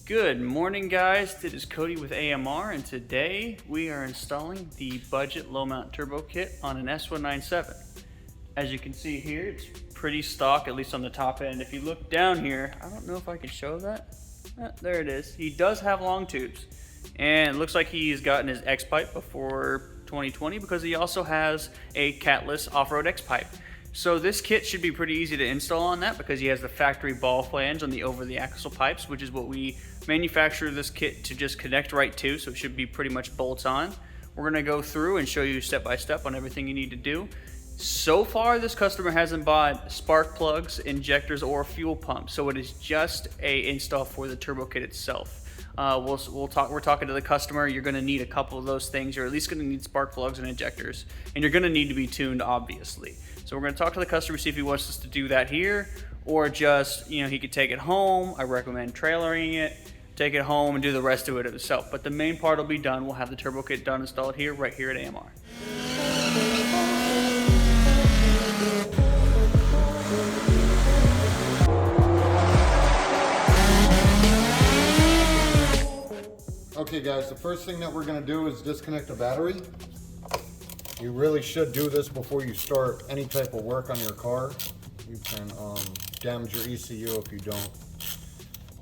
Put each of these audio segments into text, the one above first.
Good morning, guys. This is Cody with AMR, and today we are installing the budget low mount turbo kit on an S197. As you can see here, it's pretty stock, at least on the top end. If you look down here, I don't know if I can show that. There it is. He does have long tubes, and it looks like he's gotten his X pipe before 2020 because he also has a catless off-road X pipe. So this kit should be pretty easy to install on that because he has the factory ball flange on the over the axle pipes, which is what we manufacture this kit to just connect right to, so it should be pretty much bolts on. We're gonna go through and show you step by step on everything you need to do. So far, this customer hasn't bought spark plugs, injectors, or fuel pumps, so it is just a install for the turbo kit itself. We're talking to the customer. You're going to need a couple of those things. You're at least going to need spark plugs and injectors, and you're going to need to be tuned, obviously. So we're going to talk to the customer, see if he wants us to do that here, or just, he could take it home. I recommend trailering it, take it home, and do the rest of it himself. But the main part will be done. We'll have the turbo kit done, installed here, right here at AMR. Okay guys, the first thing that we're going to do is disconnect the battery. You really should do this before you start any type of work on your car. You can damage your ECU if you don't.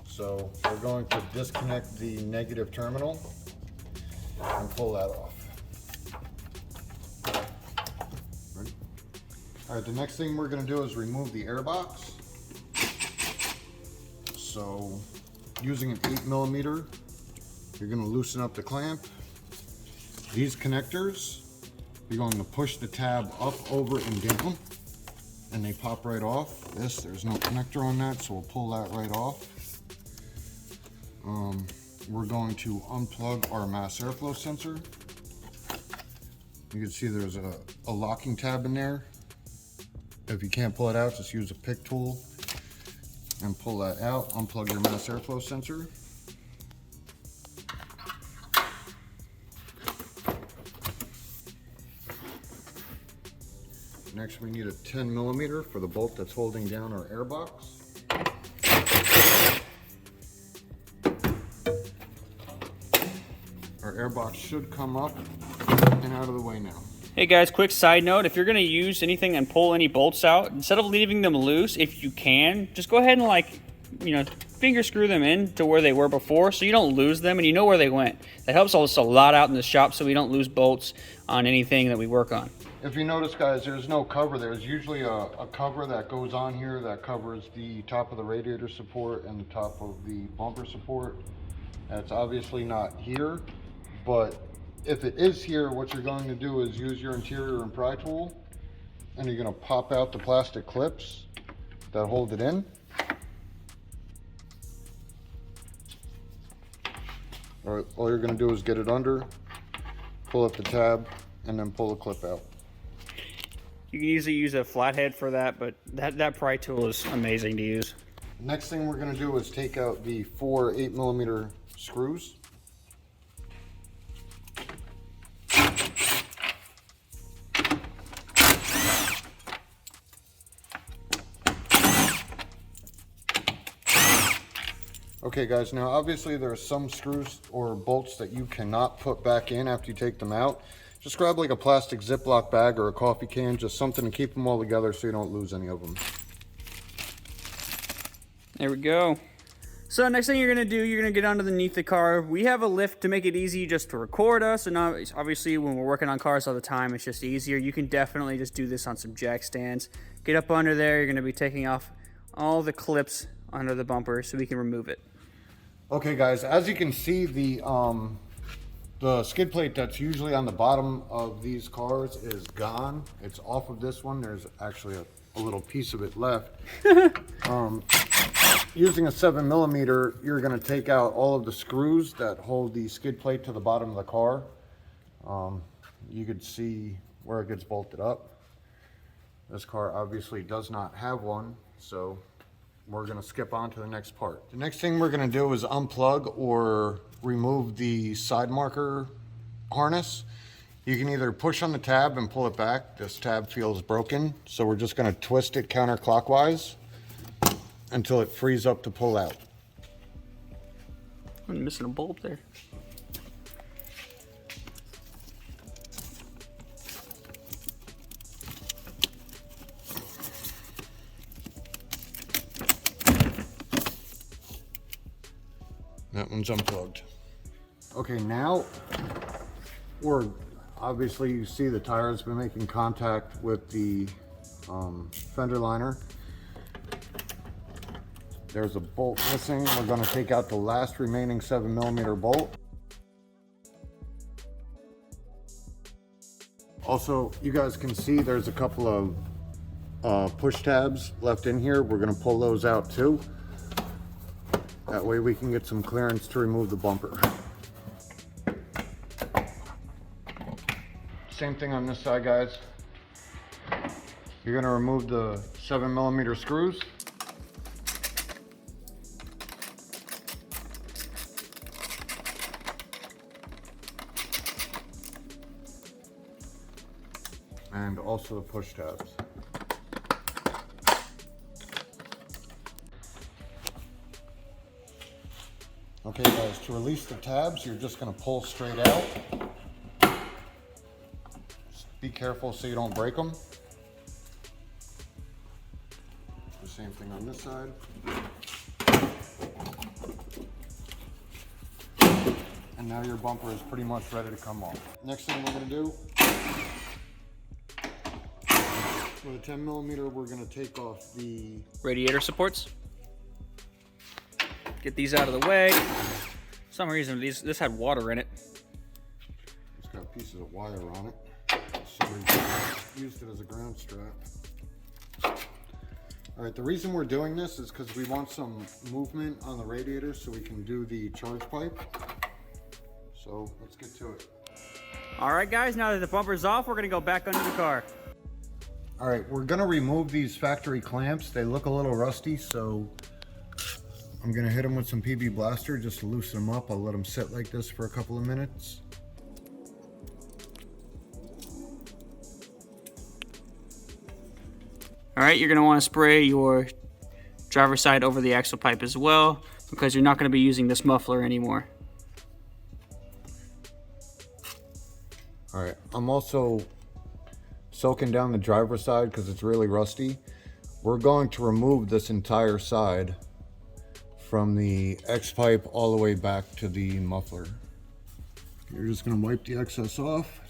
So we're going to disconnect the negative terminal and pull that off. Ready? Alright, the next thing we're going to do is remove the air box. So using an 8mm, you're going to loosen up the clamp. These connectors, you're going to push the tab up, over, and down, and they pop right off. There's no connector on that, so we'll pull that right off. We're going to unplug our mass airflow sensor. You can see there's a locking tab in there. If you can't pull it out, just use a pick tool and pull that out. Unplug your mass airflow sensor. Next, we need a 10mm for the bolt that's holding down our air box. Our air box should come up and out of the way now. Hey guys, quick side note, if you're going to use anything and pull any bolts out, instead of leaving them loose, if you can, just go ahead and finger screw them in to where they were before so you don't lose them and you know where they went. That helps us a lot out in the shop so we don't lose bolts on anything that we work on. If you notice, guys, there's no cover. There's usually a cover that goes on here that covers the top of the radiator support and the top of the bumper support. That's obviously not here, but if it is here, what you're going to do is use your interior and pry tool, and you're going to pop out the plastic clips that hold it in. All you're going to do is get it under, pull up the tab, and then pull the clip out. You can easily use a flathead for that, but that pry tool is amazing to use. Next thing we're going to do is take out the 4 8mm screws. Okay guys, now obviously there are some screws or bolts that you cannot put back in after you take them out. Just grab like a plastic Ziploc bag or a coffee can, just something to keep them all together so you don't lose any of them. There we go. So next thing you're going to do, you're going to get underneath the car. We have a lift to make it easy just to record us, and obviously when we're working on cars all the time, it's just easier. You can definitely just do this on some jack stands. Get up under there, you're going to be taking off all the clips under the bumper so we can remove it. Okay guys, as you can see, the skid plate that's usually on the bottom of these cars is gone. It's off of this one. There's actually a little piece of it left. Using a 7mm, you're going to take out all of the screws that hold the skid plate to the bottom of the car. You could see where it gets bolted up. This car obviously does not have one, so we're going to skip on to the next part. The next thing we're going to do is unplug or remove the side marker harness. You can either push on the tab and pull it back. This tab feels broken, so we're just going to twist it counterclockwise until it frees up to pull out. I'm missing a bulb there. That one's unplugged. Okay, now obviously you see the tire has been making contact with the fender liner. There's a bolt missing. We're going to take out the last remaining 7mm bolt. Also, you guys can see there's a couple of push tabs left in here. We're going to pull those out too. That way we can get some clearance to remove the bumper. Same thing on this side, guys. You're going to remove the 7mm screws. And also the push tabs. Okay guys, to release the tabs, you're just going to pull straight out. Just be careful so you don't break them. The same thing on this side. And now your bumper is pretty much ready to come off. Next thing we're going to do, with a 10mm, we're going to take off the Radiator supports. Get these out of the way. For some reason, this had water in it. It's got pieces of wire on it. So we used it as a ground strap. All right, the reason we're doing this is because we want some movement on the radiator so we can do the charge pipe. So let's get to it. All right, guys, now that the bumper's off, we're gonna go back under the car. All right, we're gonna remove these factory clamps. They look a little rusty, so I'm gonna hit them with some PB Blaster just to loosen them up. I'll let them sit like this for a couple of minutes. All right, you're gonna wanna spray your driver's side over the axle pipe as well, because you're not gonna be using this muffler anymore. All right, I'm also soaking down the driver's side because it's really rusty. We're going to remove this entire side from the X-pipe all the way back to the muffler. You're just going to wipe the excess off.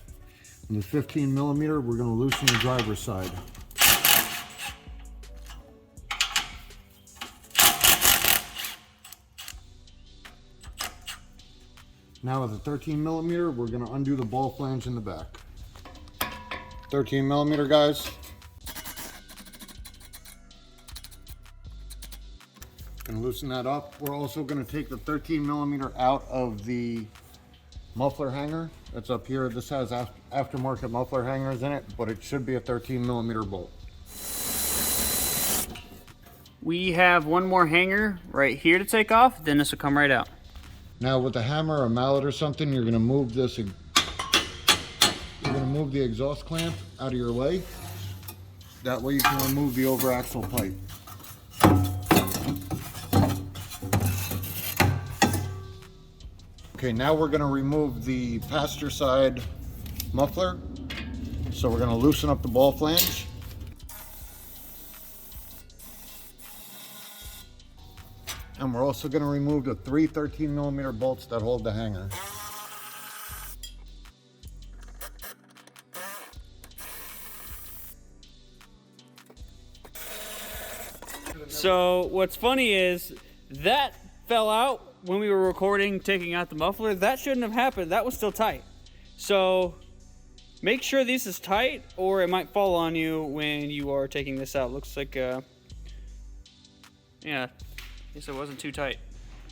On the 15mm, we're going to loosen the driver's side. Now with the 13mm, we're going to undo the ball flange in the back. 13mm, guys. Gonna loosen that up. We're also gonna take the 13mm out of the muffler hanger that's up here. This has aftermarket muffler hangers in it, but it should be a 13mm bolt. We have one more hanger right here to take off, then this will come right out. Now with a hammer or mallet or something, you're gonna move this. You're gonna move the exhaust clamp out of your way. That way you can remove the over axle pipe. Okay, now we're gonna remove the passenger side muffler. So we're gonna loosen up the ball flange. And we're also gonna remove the 3 13mm bolts that hold the hanger. So what's funny is that fell out when we were recording taking out the muffler. That shouldn't have happened. That was still tight. So make sure this is tight or it might fall on you when you are taking this out. Looks like yeah, I guess it wasn't too tight.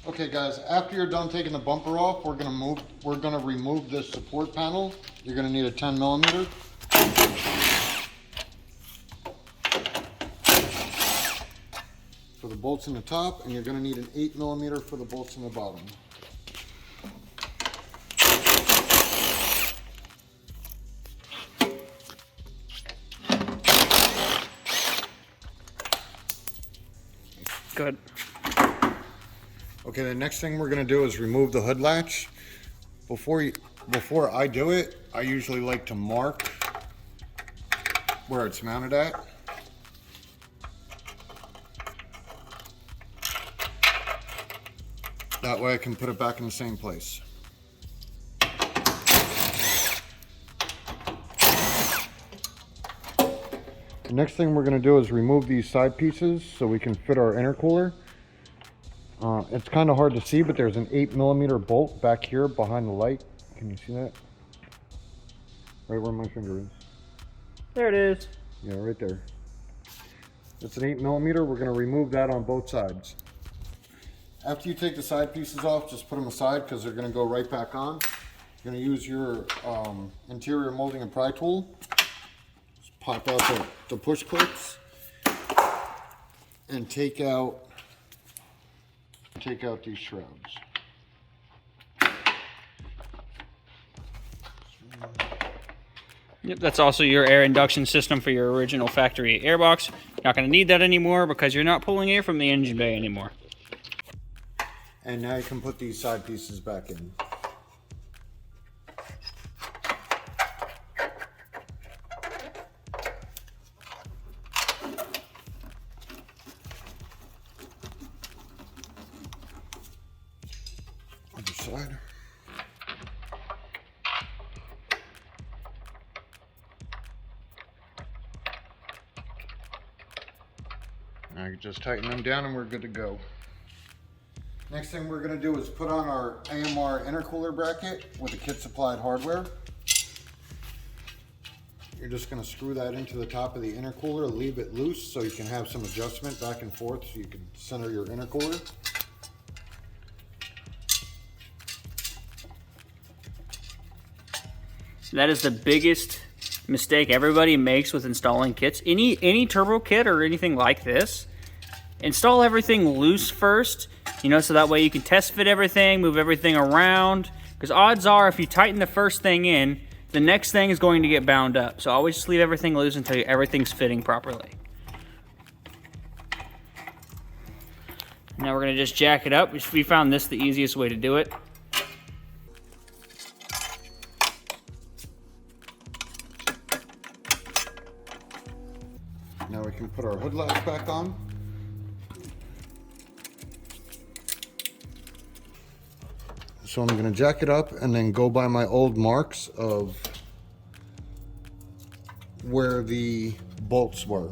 Okay guys, after you're done taking the bumper off, we're gonna remove this support panel. You're gonna need a 10mm. For the bolts in the top, and you're gonna need an 8mm for the bolts in the bottom. Good. Okay, the next thing we're gonna do is remove the hood latch. Before I do it, I usually like to mark where it's mounted at. That way I can put it back in the same place. The next thing we're going to do is remove these side pieces so we can fit our intercooler. It's kind of hard to see, but there's an 8mm bolt back here behind the light. Can you see that? Right where my finger is. There it is. Yeah, right there. It's an 8mm. We're going to remove that on both sides. After you take the side pieces off, just put them aside because they're going to go right back on. You're going to use your interior molding and pry tool. Just pop out the push clips and take out these shrouds. Yep, that's also your air induction system for your original factory airbox. You're not going to need that anymore because you're not pulling air from the engine bay anymore. And now you can put these side pieces back in. Other side. Now you just tighten them down and we're good to go. Next thing we're going to do is put on our AMR intercooler bracket with the kit supplied hardware. You're just going to screw that into the top of the intercooler, leave it loose so you can have some adjustment back and forth so you can center your intercooler. That is the biggest mistake everybody makes with installing kits. Any turbo kit or anything like this, install everything loose first, so that way you can test fit everything, move everything around. Because odds are, if you tighten the first thing in, the next thing is going to get bound up. So always just leave everything loose until everything's fitting properly. Now we're going to just jack it up. We found this the easiest way to do it. Now we can put our hood latch back on. So I'm going to jack it up and then go by my old marks of where the bolts were.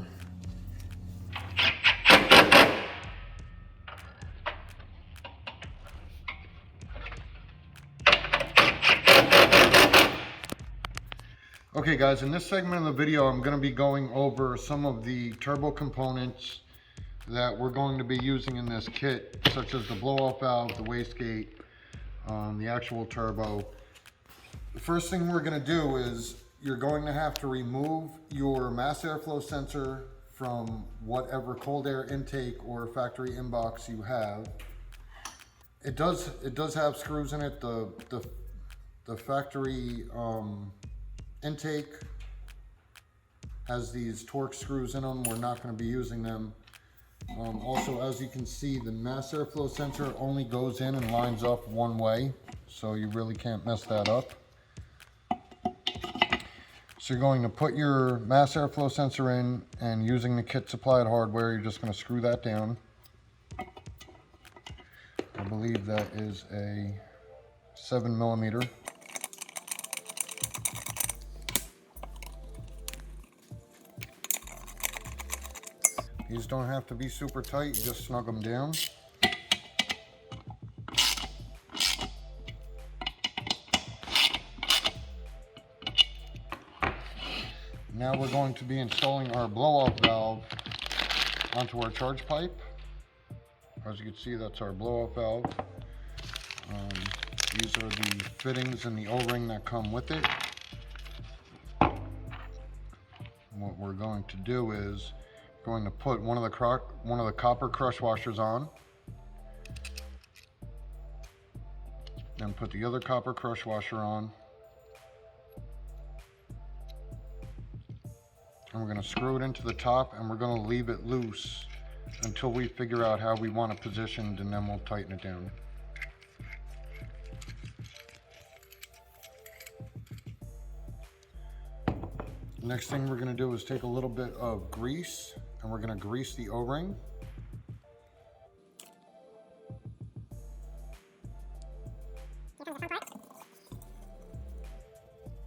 Okay guys, in this segment of the video I'm going to be going over some of the turbo components that we're going to be using in this kit, such as the blow-off valve, the wastegate, the actual turbo. The first thing we're going to do is you're going to have to remove your mass airflow sensor from whatever cold air intake or factory inbox you have. It does have screws in it. The factory intake has these Torx screws in them. We're not going to be using them. Also, as you can see, the mass airflow sensor only goes in and lines up one way, so you really can't mess that up. So you're going to put your mass airflow sensor in, and using the kit supplied hardware, you're just going to screw that down. I believe that is a 7mm. These don't have to be super tight, you just snug them down. Now we're going to be installing our blow-off valve onto our charge pipe. As you can see, that's our blow-off valve. These are the fittings and the O-ring that come with it. What we're going to do is going to put one of the copper crush washers on, then put the other copper crush washer on, and we're going to screw it into the top, and we're going to leave it loose until we figure out how we want it positioned, and then we'll tighten it down. Next thing we're going to do is take a little bit of grease and we're going to grease the O-ring.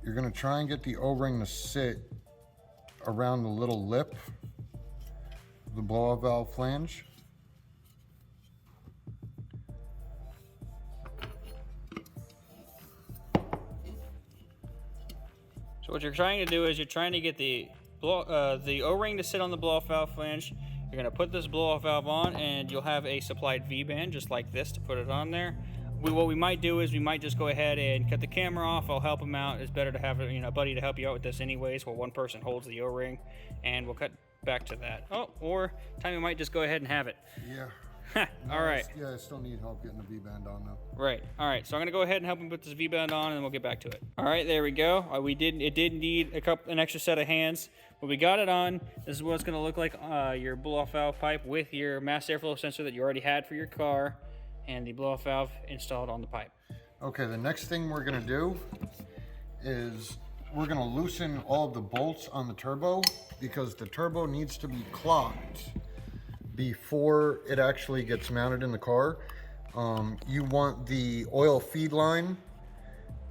You're going to try and get the O-ring to sit around the little lip of the blow-off valve flange. So what you're trying to do is you're trying to get the O-ring to sit on the blow-off valve flange. You're going to put this blow-off valve on, and you'll have a supplied V-band just like this to put it on there. What we might do is we might just go ahead and cut the camera off. I'll help him out. It's better to have a buddy to help you out with this anyways, while one person holds the O-ring, and we'll cut back to that. Oh, or Tommy might just go ahead and have it. Yeah. All right. Yeah, I still need help getting the V-band on though. Right. All right. So I'm gonna go ahead and help him put this V-band on, and then we'll get back to it. All right. There we go. It did need an extra set of hands, but we got it on. This is what it's gonna look like. Your blow-off valve pipe with your mass airflow sensor that you already had for your car, and the blow-off valve installed on the pipe. Okay. The next thing we're gonna do is we're gonna loosen all of the bolts on the turbo, because the turbo needs to be clocked before it actually gets mounted in the car. You want the oil feed line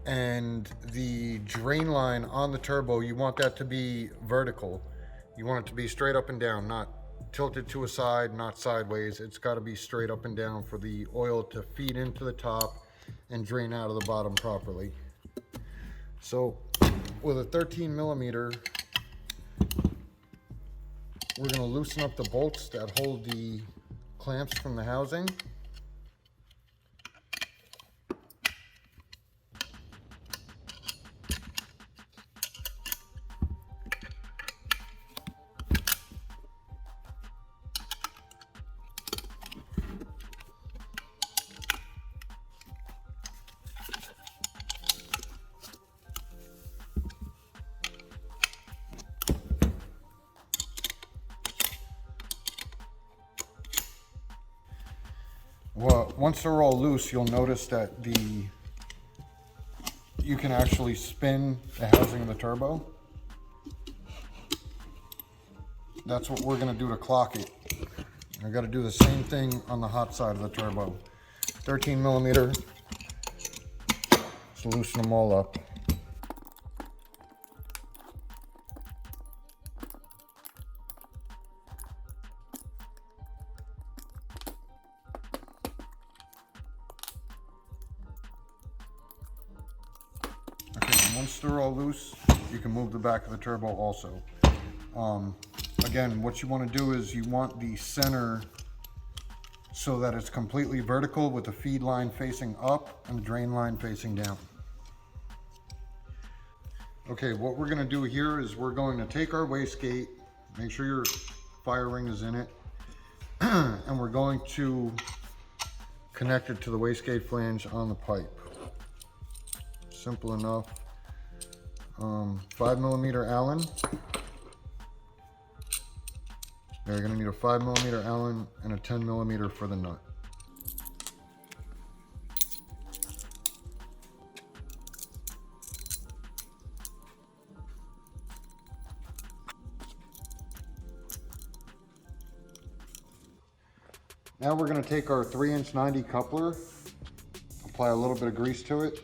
and the drain line on the turbo, you want that to be vertical. You want it to be straight up and down, not tilted to a side, not sideways. It's got to be straight up and down for the oil to feed into the top and drain out of the bottom properly. So with a 13 millimeter, we're going to loosen up the bolts that hold the clamps from the housing. Well, once they're all loose, you'll notice that you can actually spin the housing of the turbo. That's what we're going to do to clock it. I got to do the same thing on the hot side of the turbo. 13 millimeter. Just loosen them all up. Once they're all loose, you can move the back of the turbo also. Again, what you want to do is you want the center so that it's completely vertical with the feed line facing up and the drain line facing down. Okay, what we're going to do here is we're going to take our wastegate, make sure your fire ring is in it, and we're going to connect it to the wastegate flange on the pipe. Simple enough. 5 millimeter Allen. You're going to need a 5 millimeter Allen and a 10 millimeter for the nut. Now we're going to take our 3" 90 coupler, apply a little bit of grease to it.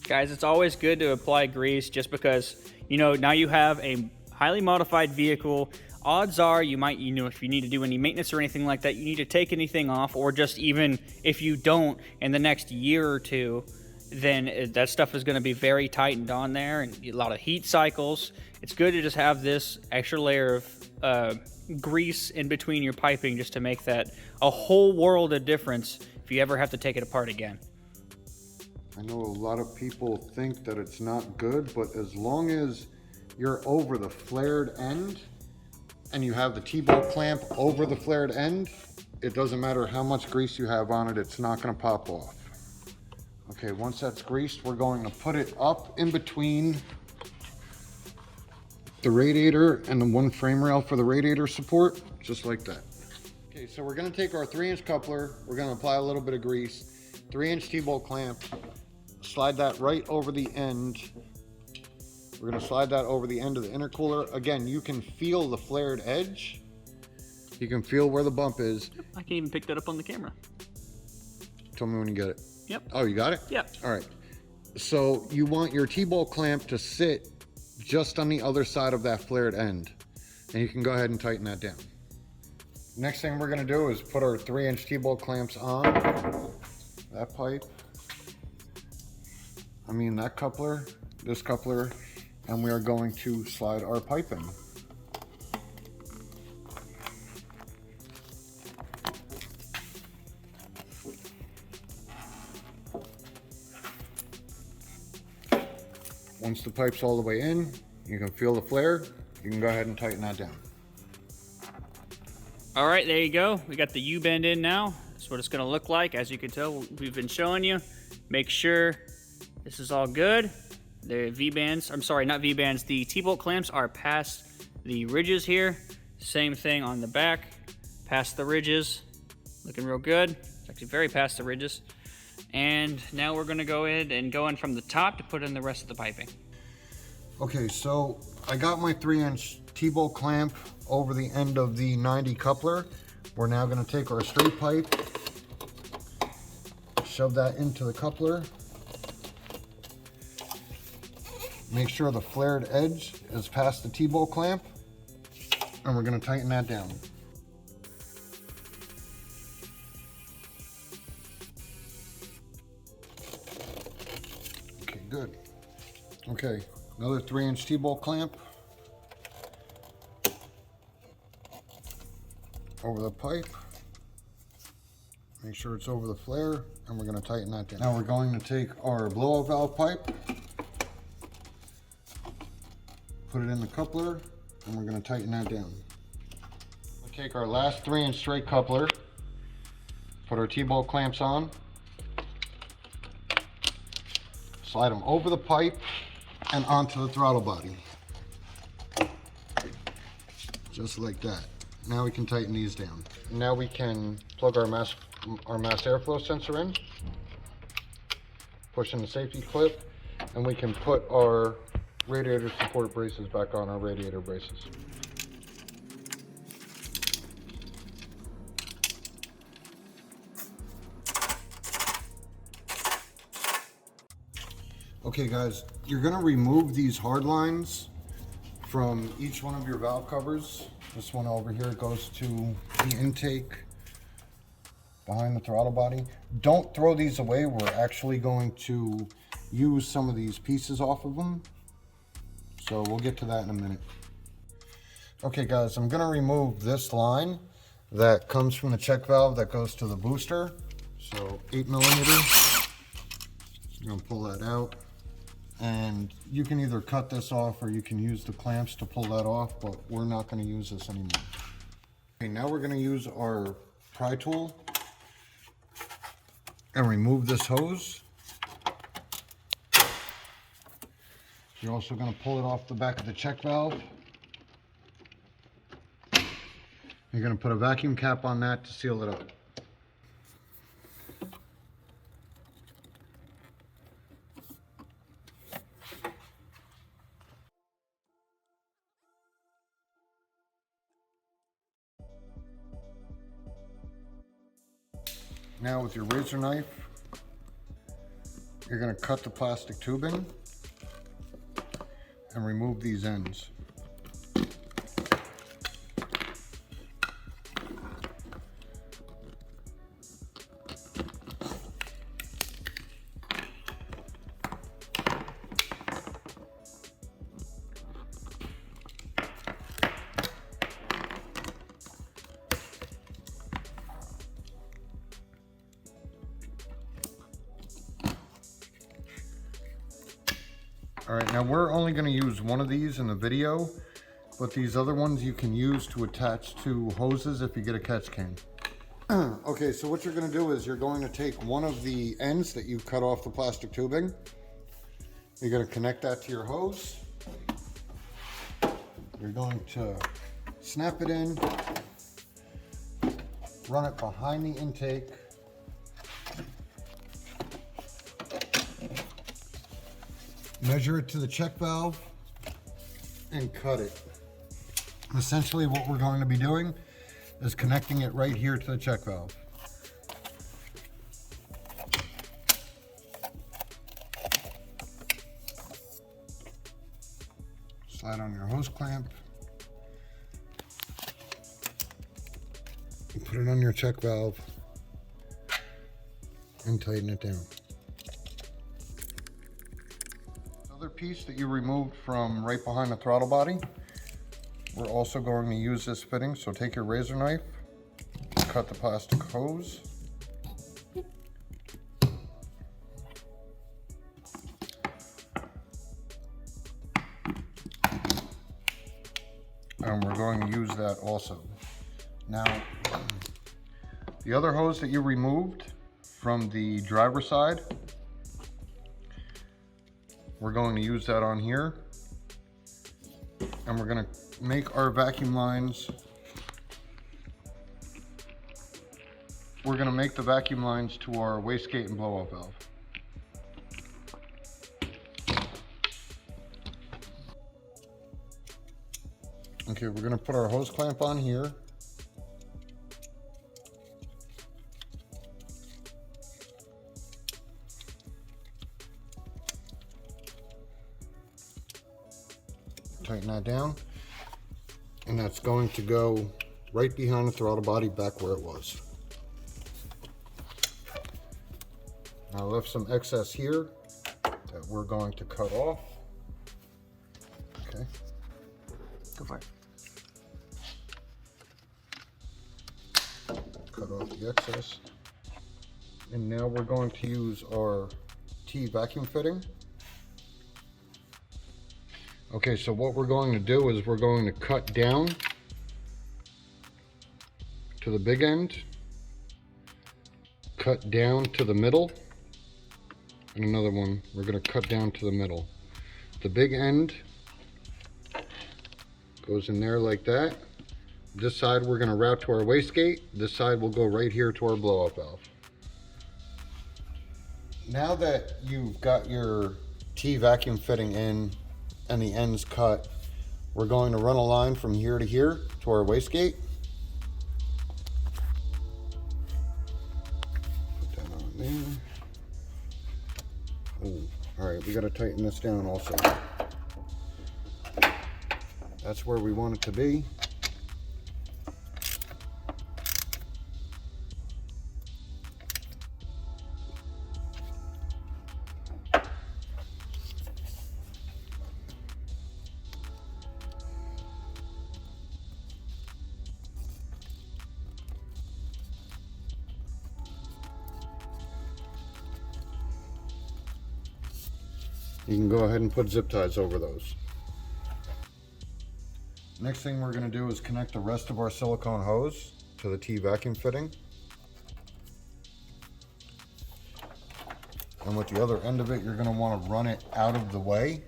Guys, it's always good to apply grease, just because, now you have a highly modified vehicle. Odds are you might, if you need to do any maintenance or anything like that, you need to take anything off, or just even if you don't in the next year or two, then that stuff is going to be very tightened on there and a lot of heat cycles. It's good to just have this extra layer of grease in between your piping, just to make that a whole world of difference if you ever have to take it apart again. I know a lot of people think that it's not good, but as long as you're over the flared end and you have the T-bolt clamp over the flared end, it doesn't matter how much grease you have on it, it's not going to pop off. Okay, once that's greased, we're going to put it up in between the radiator and the one frame rail for the radiator support, just like that. Okay, so we're gonna take our 3-inch coupler, we're gonna apply a little bit of grease, 3-inch T-bolt clamp, slide that right over the end. We're gonna slide that over the end of the intercooler. Again, you can feel the flared edge. You can feel where the bump is. I can even pick that up on the camera. Tell me when you get it. Yep. Oh, you got it? Yep. All right. So you want your T-bolt clamp to sit just on the other side of that flared end. And you can go ahead and tighten that down. Next thing we're gonna do is put our 3-inch T-bolt clamps on that pipe. That coupler, this coupler, and we are going to slide our pipe in. Once the pipe's all the way in, you can feel the flare, you can go ahead and tighten that down. All right, there you go. We got the U-bend in now. That's what it's gonna look like. As you can tell, we've been showing you. Make sure this is all good. The V-bands, I'm sorry, not V-bands, the T-bolt clamps are past the ridges here. Same thing on the back, past the ridges. Looking real good. It's actually very past the ridges. And now we're gonna go in and go in from the top to put in the rest of the piping. Okay, so I got my 3-inch T-bolt clamp over the end of the 90 coupler. We're now gonna take our straight pipe, shove that into the coupler. Make sure the flared edge is past the T-bolt clamp, and we're gonna tighten that down. Okay, good. Okay, another 3-inch T-bolt clamp over the pipe. Make sure it's over the flare, and we're gonna tighten that down. Now we're going to take our blow-out valve pipe, put it in the coupler, and we're gonna tighten that down. We'll take our last 3-inch straight coupler, put our T-bolt clamps on, slide them over the pipe and onto the throttle body. Just like that. Now we can tighten these down. Now we can plug our mass airflow sensor in, push in the safety clip, and we can put our radiator support braces back on our radiator braces. Okay guys, you're gonna remove these hard lines from each one of your valve covers. This one over here goes to the intake behind the throttle body. Don't throw these away. We're actually going to use some of these pieces off of them. So we'll get to that in a minute. Okay guys, I'm gonna remove this line that comes from the check valve that goes to the booster. So 8mm. I'm gonna pull that out. And you can either cut this off or you can use the clamps to pull that off, but we're not gonna use this anymore. Okay, now we're gonna use our pry tool and remove this hose. You're also going to pull it off the back of the check valve. You're going to put a vacuum cap on that to seal it up. Now with your razor knife, you're going to cut the plastic tubing and remove these ends. All right, now we're only going to use one of these in the video, but these other ones you can use to attach to hoses if you get a catch can. Okay, so what you're going to do is you're going to take one of the ends that you cut off the plastic tubing. You're going to connect that to your hose. You're going to snap it in, run it behind the intake, measure it to the check valve, and cut it. Essentially what we're going to be doing is connecting it right here to the check valve. Slide on your hose clamp, and put it on your check valve and tighten it down. Another piece that you removed from right behind the throttle body, we're also going to use this fitting. So take your razor knife, cut the plastic hose, and we're going to use that also. Now, the other hose that you removed from the driver's side, we're going to use that on here, and we're going to make our vacuum lines. We're going to make the vacuum lines to our wastegate and blow-off valve. Okay, we're going to put our hose clamp on here. Tighten that down, and that's going to go right behind the throttle body, back where it was. Now I left some excess here that we're going to cut off. Okay. Go for it. Cut off the excess. And now we're going to use our T vacuum fitting. Okay, so what we're going to do is we're going to cut down to the big end, cut down to the middle, and another one, we're going to cut down to the middle. The big end goes in there like that. This side we're going to route to our wastegate. This side will go right here to our blow-off valve. Now that you've got your T vacuum fitting in and the ends cut, we're going to run a line from here to here to our wastegate. Put that on there. Oh, all right, we got to tighten this down also. That's where we want it to be. You can go ahead and put zip ties over those. Next thing we're going to do is connect the rest of our silicone hose to the T vacuum fitting. And with the other end of it, you're going to want to run it out of the way.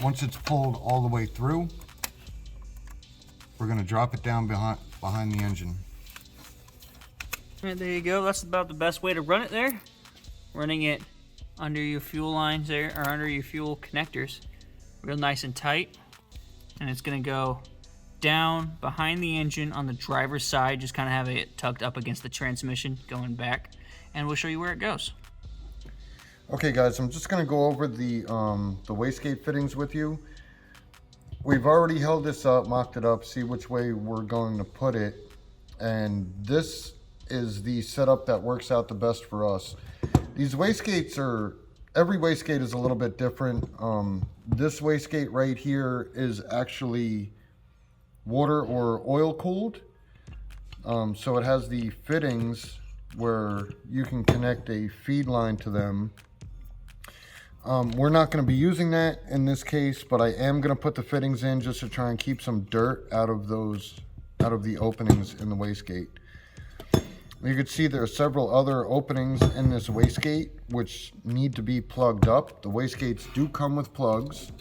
Once it's pulled all the way through, we're going to drop it down behind the engine. All right, there you go. That's about the best way to run it there. Running it under your fuel lines there, or under your fuel connectors, real nice and tight. And it's going to go down behind the engine on the driver's side, just kind of have it tucked up against the transmission going back, and we'll show you where it goes. Okay guys, I'm just going to go over the wastegate fittings with you. We've already held this up, mocked it up, see which way we're going to put it, and this is the setup that works out the best for us. These wastegates are every wastegate is a little bit different. This wastegate right here is actually water or oil cooled. So it has the fittings where you can connect a feed line to them. We're not going to be using that in this case, but I am going to put the fittings in just to try and keep some dirt out of the openings in the wastegate. You can see there are several other openings in this wastegate which need to be plugged up. The wastegates do come with plugs.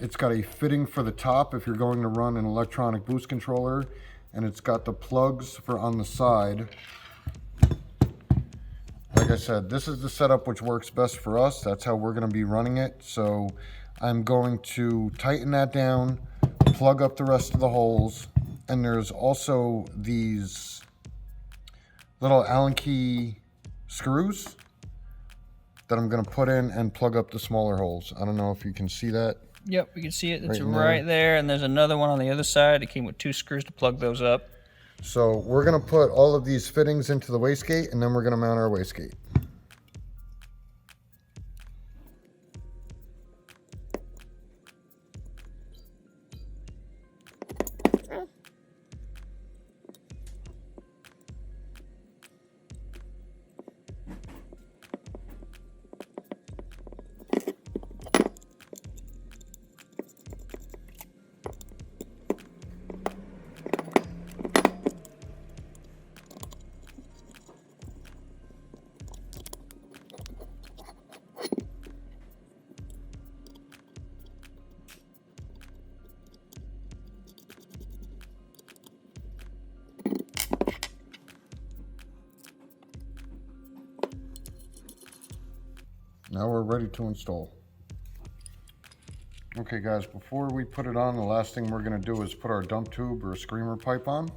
It's got a fitting for the top if you're going to run an electronic boost controller, and it's got the plugs for on the side. Like I said, this is the setup which works best for us. That's how we're going to be running it. So I'm going to tighten that down, plug up the rest of the holes, and there's also these little Allen key screws that I'm going to put in and plug up the smaller holes. I don't know if you can see that. Yep, we can see it. It's right there, and there's another one on the other side. It came with 2 screws to plug those up. So we're going to put all of these fittings into the wastegate, and then we're going to mount our wastegate. Now we're ready to install. Okay guys, before we put it on, the last thing we're going to do is put our dump tube or screamer pipe on.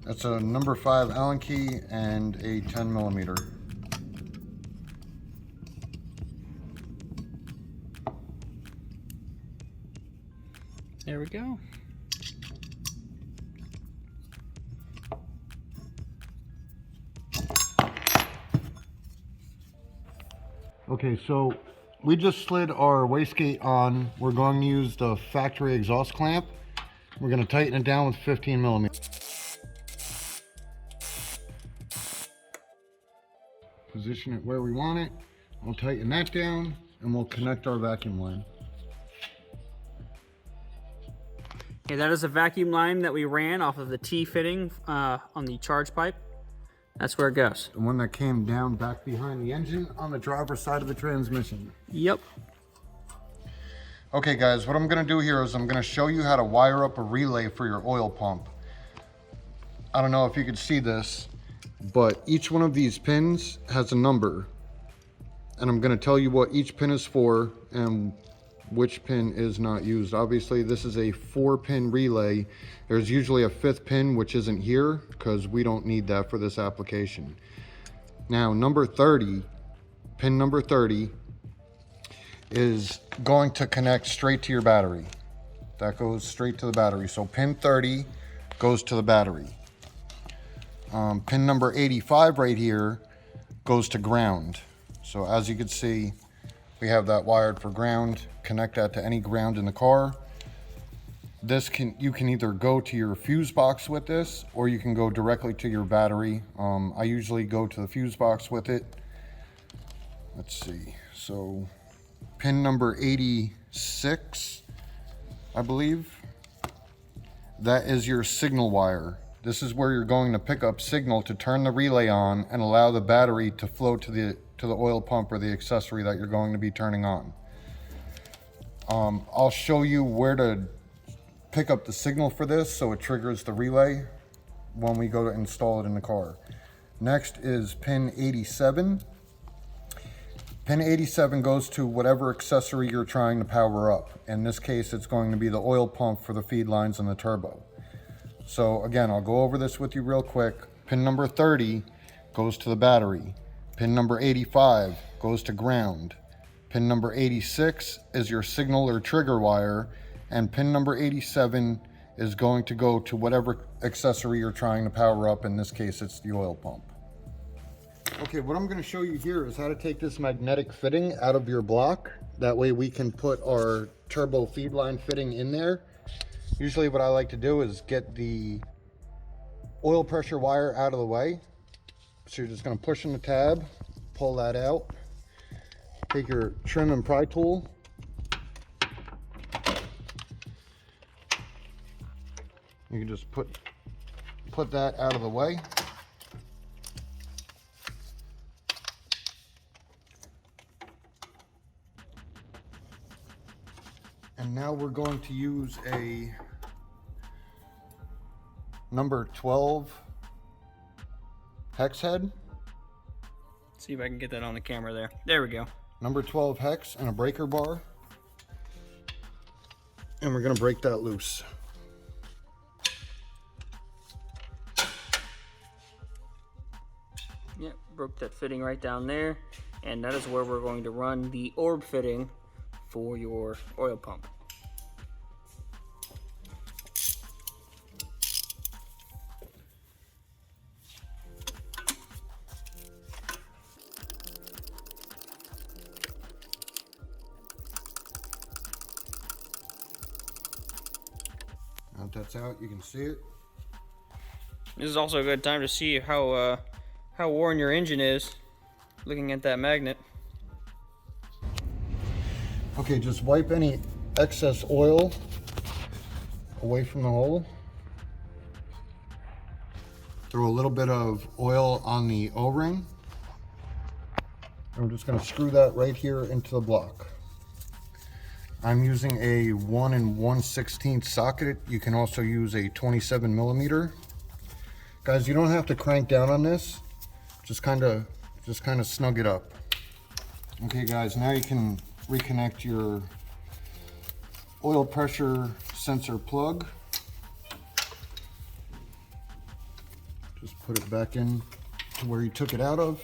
That's a number 5 Allen key and a 10mm. There we go. Okay, so we just slid our wastegate on. We're going to use the factory exhaust clamp. We're going to tighten it down with 15mm. Position it where we want it. We'll tighten that down and we'll connect our vacuum line. Okay, that is a vacuum line that we ran off of the T fitting on the charge pipe. That's where it goes. The one that came down back behind the engine on the driver's side of the transmission. Yep. Okay guys, what I'm going to do here is I'm going to show you how to wire up a relay for your oil pump. I don't know if you can see this, but each one of these pins has a number, and I'm going to tell you what each pin is for and which pin is not used. Obviously this is a 4-pin relay. There's usually a 5th pin which isn't here because we don't need that for this application. Now number 30, pin number 30 is going to connect straight to your battery. That goes straight to the battery. So pin 30 goes to the battery. Pin number 85 right here goes to ground. So as you can see, we have that wired for ground. Connect that to any ground in the car. You can either go to your fuse box with this, or you can go directly to your battery. I usually go to the fuse box with it. Let's see. So pin number 86, I believe, that is your signal wire. This is where you're going to pick up signal to turn the relay on and allow the battery to flow to the oil pump or the accessory that you're going to be turning on. I'll show you where to pick up the signal for this so it triggers the relay when we go to install it in the car. Next is pin 87. Pin 87 goes to whatever accessory you're trying to power up. In this case, it's going to be the oil pump for the feed lines and the turbo. So again, I'll go over this with you real quick. Pin number 30 goes to the battery. Pin number 85 goes to ground. Pin number 86 is your signal or trigger wire, and pin number 87 is going to go to whatever accessory you're trying to power up. In this case, it's the oil pump. Okay, what I'm going to show you here is how to take this magnetic fitting out of your block. That way we can put our turbo feed line fitting in there. Usually what I like to do is get the oil pressure wire out of the way. So you're just going to push in the tab, pull that out, take your trim and pry tool, you can just put that out of the way. And now we're going to use a number 12 hex head. See if I can get that on the camera there. There we go. Number 12 hex and a breaker bar. And we're going to break that loose. Yep, broke that fitting right down there. And that is where we're going to run the orb fitting for your oil pump. Now that that's out, you can see it. This is also a good time to see how worn your engine is, looking at that magnet. Okay, just wipe any excess oil away from the hole. Throw a little bit of oil on the O-ring. And we're just going to screw that right here into the block. I'm using a 1 1/16 socket. You can also use a 27 millimeter. Guys, you don't have to crank down on this. Just kind of snug it up. Okay guys, now you can reconnect your oil pressure sensor plug. Just put it back in to where you took it out of.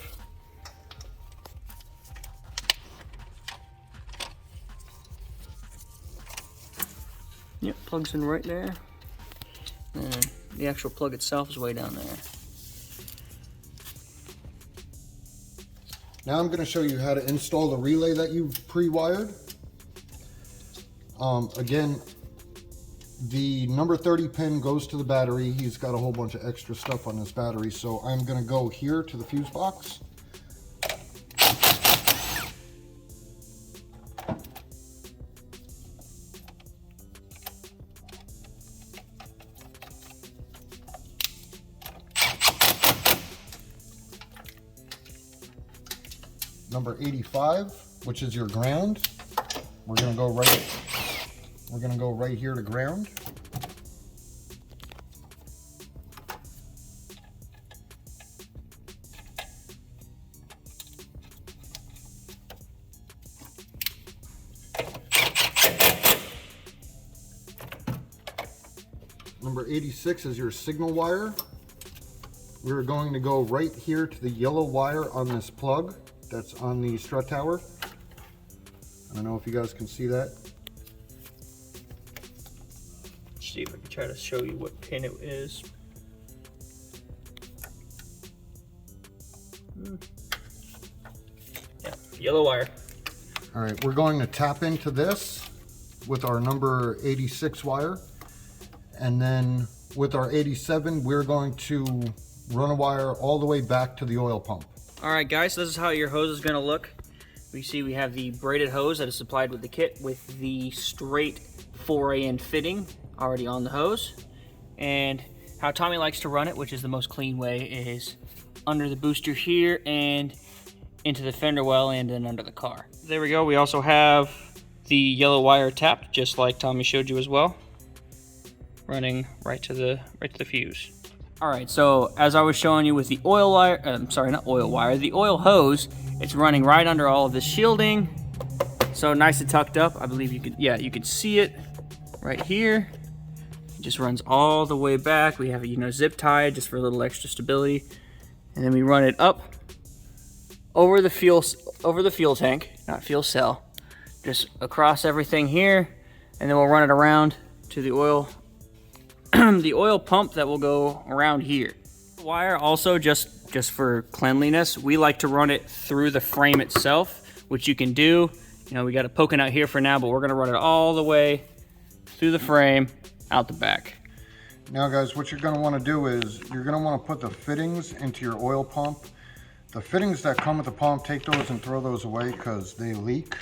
Yep, plugs in right there. And the actual plug itself is way down there. Now I'm going to show you how to install the relay that you've pre-wired. Again, the number 30 pin goes to the battery. He's got a whole bunch of extra stuff on this battery, so I'm going to go here to the fuse box. Number 85, which is your ground. We're gonna go right here to ground. Number 86 is your signal wire. We're going to go right here to the yellow wire on this plug that's on the strut tower. I don't know if you guys can see that. Let's see if I can try to show you what pin it is. Yeah, yellow wire. All right, we're going to tap into this with our number 86 wire. And then with our 87, we're going to run a wire all the way back to the oil pump. All right, guys, so this is how your hose is gonna look. We see we have the braided hose that is supplied with the kit with the straight 4A fitting already on the hose. And how Tommy likes to run it, which is the most clean way, is under the booster here and into the fender well and then under the car. There we go. We also have the yellow wire tapped, just like Tommy showed you as well. running right to the fuse. All right, so as I was showing you with the oil wire, sorry, not oil wire, the oil hose, it's running right under all of the shielding. So nice and tucked up. I believe you could, yeah, you can see it right here. It just runs all the way back. We have it, you know, zip tied just for a little extra stability. And then we run it up over the fuel tank, not fuel cell, just across everything here. And then we'll run it around to the oil, the oil pump that will go around here. Wire also, just for cleanliness, we like to run it through the frame itself, which you can do. You know, we got it poking out here for now, but we're gonna run it all the way through the frame, out the back. Now guys, what you're gonna wanna do is, you're gonna wanna put the fittings into your oil pump. The fittings that come with the pump, take those and throw those away because they leak.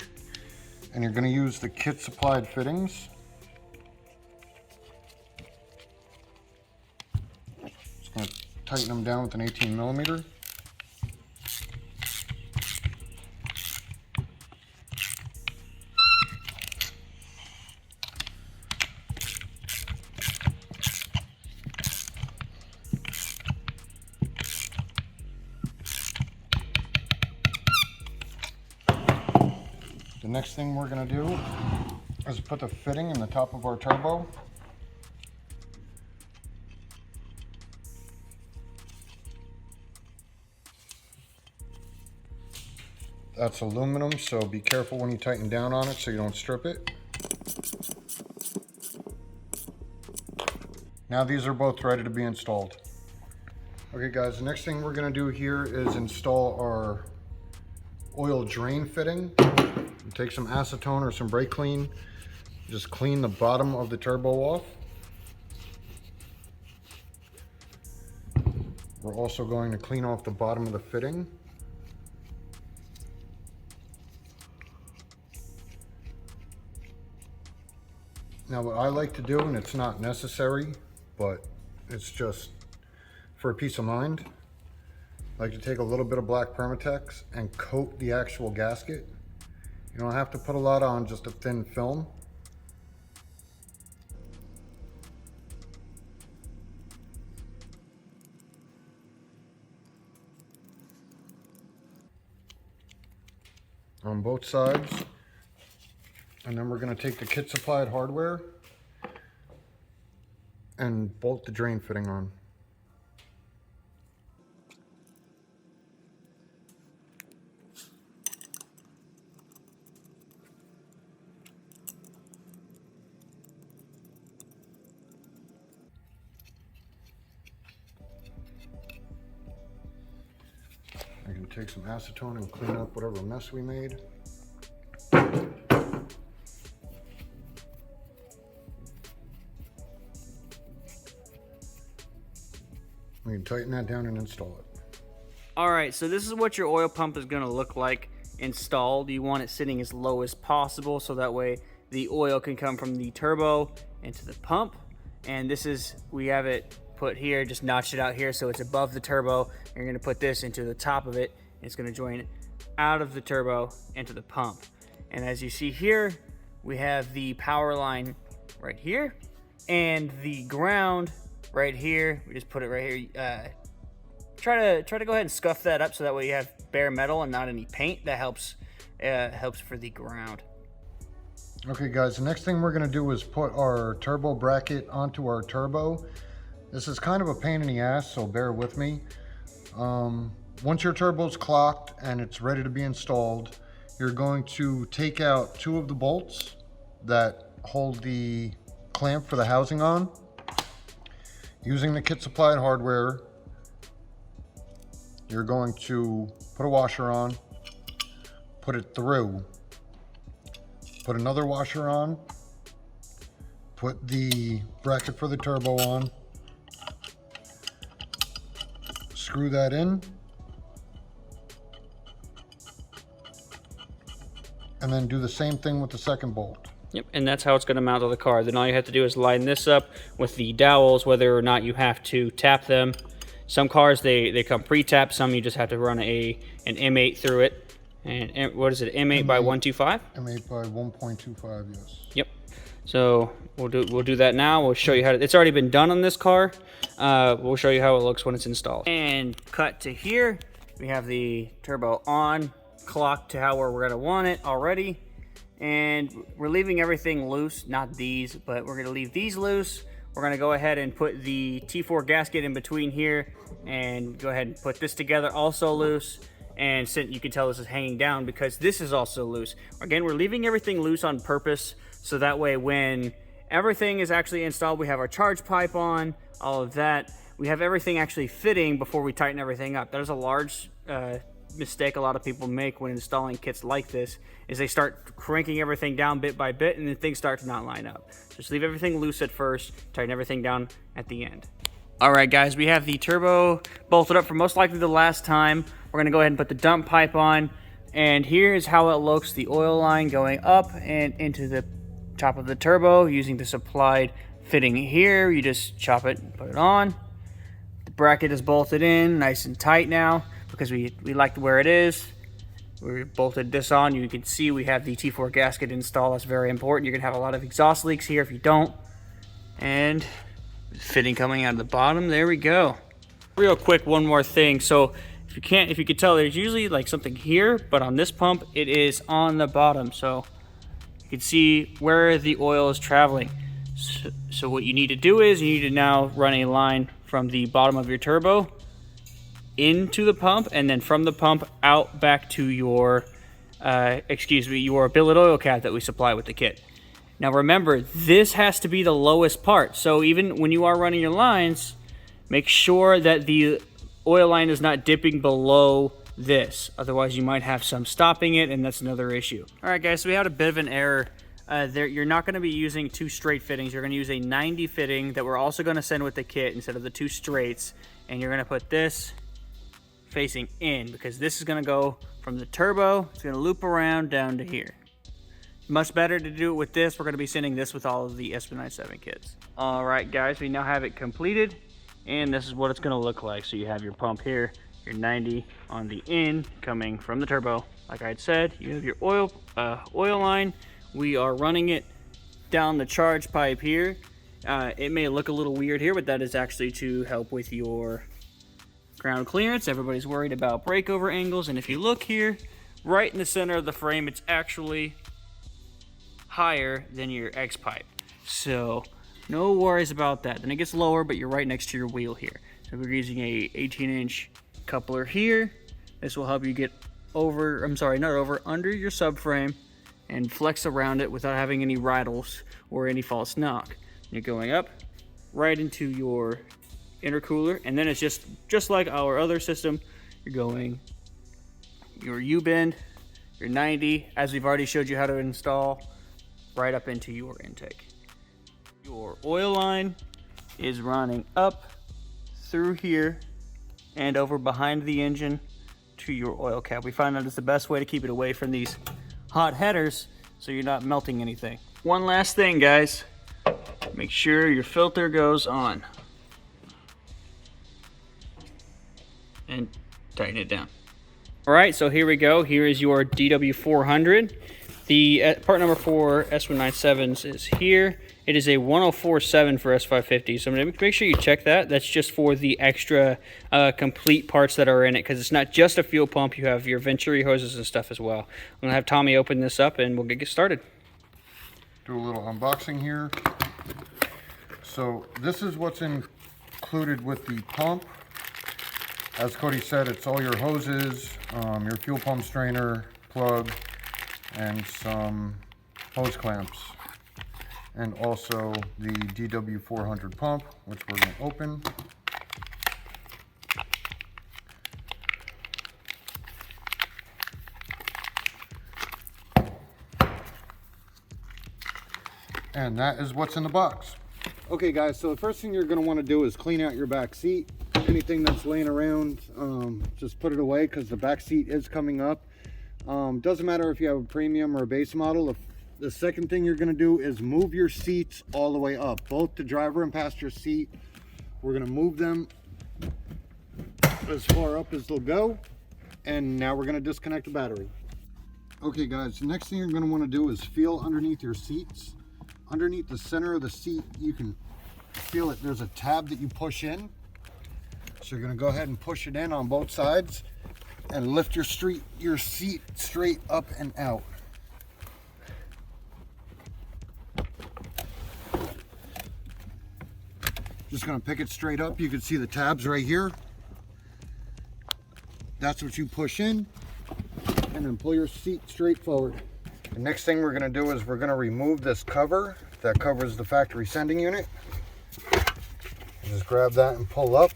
And you're gonna use the kit supplied fittings. Just gonna tighten them down with an 18mm. The next thing we're going to do is put the fitting in the top of our turbo. That's aluminum, so be careful when you tighten down on it so you don't strip it. Now these are both ready to be installed. Okay guys, the next thing we're going to do here is install our oil drain fitting. Take some acetone or some brake clean, just clean the bottom of the turbo off. We're also going to clean off the bottom of the fitting. Now what I like to do, and it's not necessary, but it's just for peace of mind, I like to take a little bit of black Permatex and coat the actual gasket. You don't have to put a lot on, just a thin film. On both sides. And then we're going to take the kit supplied hardware and bolt the drain fitting on. I can take some acetone and clean up whatever mess we made. We can tighten that down and install it. All right, so this is what your oil pump is gonna look like installed. You want it sitting as low as possible so that way the oil can come from the turbo into the pump. And this is, we have it put here, just notched it out here so it's above the turbo. You're gonna put this into the top of it. It's gonna join out of the turbo into the pump. And as you see here, we have the power line right here and the ground right here. We just put it right here. Try to go ahead and scuff that up so that way you have bare metal and not any paint. That helps for the ground. Okay guys, the next thing we're gonna do is put our turbo bracket onto our turbo. This is kind of a pain in the ass, so bear with me. Once your turbo's clocked and it's ready to be installed, you're going to take out 2 of the bolts that hold the clamp for the housing on. Using the kit supplied hardware, you're going to put a washer on, put it through, put another washer on, put the bracket for the turbo on, screw that in, and then do the same thing with the second bolt. Yep, and that's how it's going to mount on the car. Then all you have to do is line this up with the dowels, whether or not you have to tap them. Some cars, they come pre-tapped. Some you just have to run an M8 through it. And what is it, M8 by 125? M8 by 1.25, yes. Yep. So we'll do that now. We'll show you how it's already been done on this car. We'll show you how it looks when it's installed. And cut to here. We have the turbo on, clocked to how we're gonna want it already. And we're leaving everything loose, not these, but we're gonna leave these loose. We're gonna go ahead and put the T4 gasket in between here and go ahead and put this together also loose. And you can tell this is hanging down because this is also loose. Again, we're leaving everything loose on purpose, so that way when everything is actually installed, we have our charge pipe on, all of that. We have everything actually fitting before we tighten everything up. There's a large mistake a lot of people make when installing kits like this, is they start cranking everything down bit by bit and then things start to not line up. Just leave everything loose at first, tighten everything down at the end. All right, guys, we have the turbo bolted up for most likely the last time. We're gonna go ahead and put the dump pipe on, and here's how it looks. The oil line going up and into the top of the turbo using the supplied fitting here. You just chop it and put it on. The bracket is bolted in nice and tight now because we like where it is. We bolted this on. You can see we have the T4 gasket installed. That's very important. You're gonna have a lot of exhaust leaks here if you don't. And fitting coming out of the bottom. There we go. Real quick, one more thing. So if you could tell, there's usually like something here, but on this pump it is on the bottom, so you can see where the oil is traveling. So what you need to do is you need to now run a line from the bottom of your turbo into the pump, and then from the pump out back to your your billet oil cap that we supply with the kit. Now remember, this has to be the lowest part, so even when you are running your lines, make sure that the oil line is not dipping below this. Otherwise, you might have some stopping it, and that's another issue. All right, guys, so we had a bit of an error. You're not going to be using two straight fittings. You're going to use a 90 fitting that we're also going to send with the kit instead of the two straights. And you're going to put this facing in because this is going to go from the turbo. It's going to loop around down to here. Much better to do it with this. We're going to be sending this with all of the S197 kits. All right, guys, we now have it completed, and this is what it's going to look like. So you have your pump here, your 90 on the in coming from the turbo. Like I had said, you have your oil line. We are running it down the charge pipe here. It may look a little weird here, but that is actually to help with your ground clearance. Everybody's worried about breakover angles, and if you look here, right in the center of the frame, it's actually higher than your X pipe. So no worries about that. Then it gets lower, but you're right next to your wheel here. So we're using a 18-inch coupler here. This will help you get under your subframe and flex around it without having any rattles or any false knock. You're going up right into your intercooler, and then it's just like our other system. You're going your U-bend, your 90, as we've already showed you how to install, right up into your intake. Your oil line is running up through here and over behind the engine to your oil cap. We find that it's the best way to keep it away from these hot headers so you're not melting anything. One last thing, guys. Make sure your filter goes on. And tighten it down. All right, so here we go. Here is your DW400. The part number for S197s is here. It is a 1047 for S550. So I'm gonna make sure you check that. That's just for the extra complete parts that are in it, because it's not just a fuel pump. You have your venturi hoses and stuff as well. I'm gonna have Tommy open this up and we'll get started. Do a little unboxing here. So this is what's included with the pump. As Cody said, it's all your hoses, your fuel pump strainer, plug, and some hose clamps, and also the DW400 pump, which we're going to open. And that is what's in the box. Okay guys, so the first thing you're going to want to do is clean out your back seat. Anything that's laying around, just put it away, because the back seat is coming up. Doesn't matter if you have a premium or a base model. The second thing you're going to do is move your seats all the way up, both the driver and passenger seat. We're going to move them as far up as they'll go, and now we're going to disconnect the battery. Okay guys, the next thing you're going to want to do is feel underneath your seats. underneath the center of the seat, you can feel it. There's a tab that you push in. So you're gonna go ahead and push it in on both sides and lift your seat straight up and out. Just gonna pick it straight up. You can see the tabs right here. That's what you push in, and then pull your seat straight forward. The next thing we're gonna do is we're gonna remove this cover that covers the factory sending unit. Just grab that and pull up.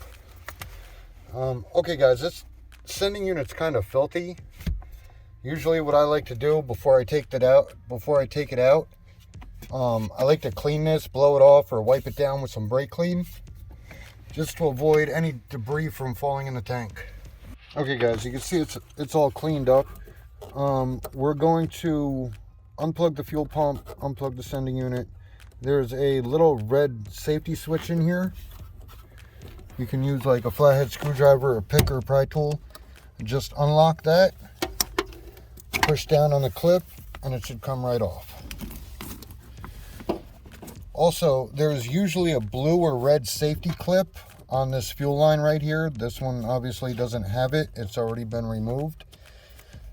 Okay guys, this sending unit's kind of filthy. Usually what I like to do before I take it out, I like to clean this, blow it off, or wipe it down with some brake clean, just to avoid any debris from falling in the tank. Okay guys, you can see it's all cleaned up. We're going to unplug the fuel pump, unplug the sending unit. There's a little red safety switch in here. You can use like a flathead screwdriver, a pick, or a pry tool. Just unlock that, push down on the clip, and it should come right off. Also, there's usually a blue or red safety clip on this fuel line right here. This one obviously doesn't have it. It's already been removed.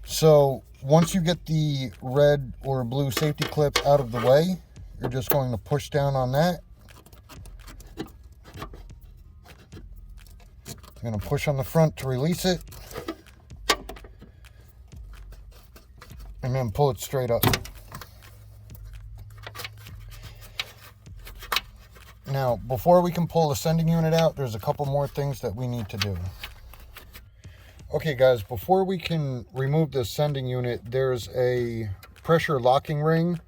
So once you get the red or blue safety clip out of the way, you're just going to push down on that. You're going to push on the front to release it, and then pull it straight up. Now, before we can pull the sending unit out, there's a couple more things that we need to do. Okay guys, before we can remove this sending unit, there's a pressure locking ring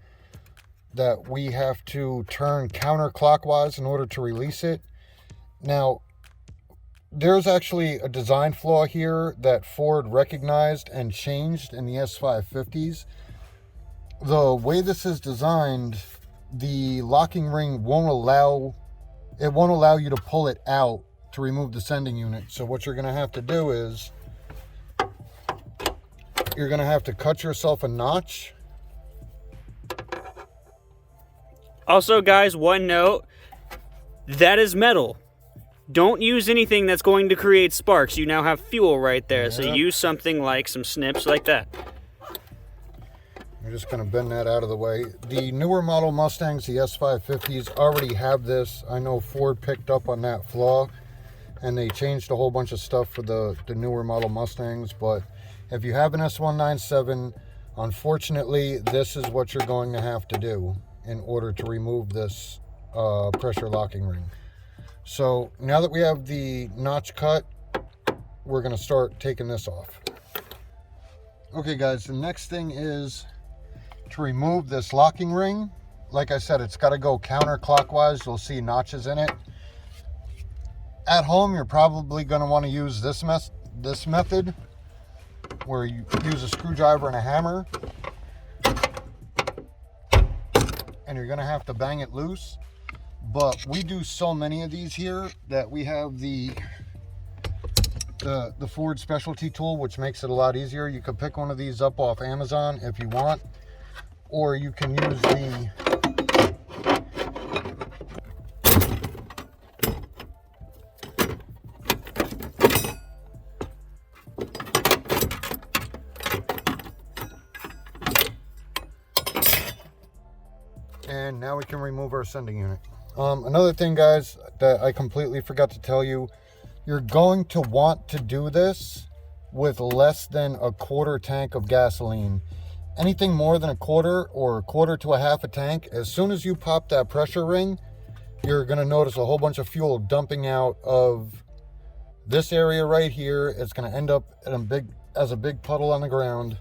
that we have to turn counterclockwise in order to release it. Now, there's actually a design flaw here that Ford recognized and changed in the S550s. The way this is designed, the locking ring won't allow you to pull it out to remove the sending unit. So what you're going to have to do is you're going to have to cut yourself a notch. Also, guys, one note, that is metal. Don't use anything that's going to create sparks. You now have fuel right there. Yep. So use something like some snips like that. I'm just going to bend that out of the way. The newer model Mustangs, the S550s, already have this. I know Ford picked up on that flaw, and they changed a whole bunch of stuff for the newer model Mustangs. But if you have an S197, unfortunately, this is what you're going to have to do in order to remove this pressure locking ring. So now that we have the notch cut, we're going to start taking this off. Okay guys, the next thing is to remove this locking ring. Like I said, it's got to go counterclockwise. You'll see notches in it. At home, you're probably going to want to use this method, where you use a screwdriver and a hammer, and you're going to have to bang it loose. But we do so many of these here that we have the Ford specialty tool, which makes it a lot easier. You could pick one of these up off Amazon if you want, or you can use the and now we can remove our sending unit. Another thing, guys, that I completely forgot to tell you, you're going to want to do this with less than a quarter tank of gasoline. Anything more than a quarter or a quarter to a half a tank, as soon as you pop that pressure ring, you're going to notice a whole bunch of fuel dumping out of this area right here. It's going to end up as a big puddle on the ground.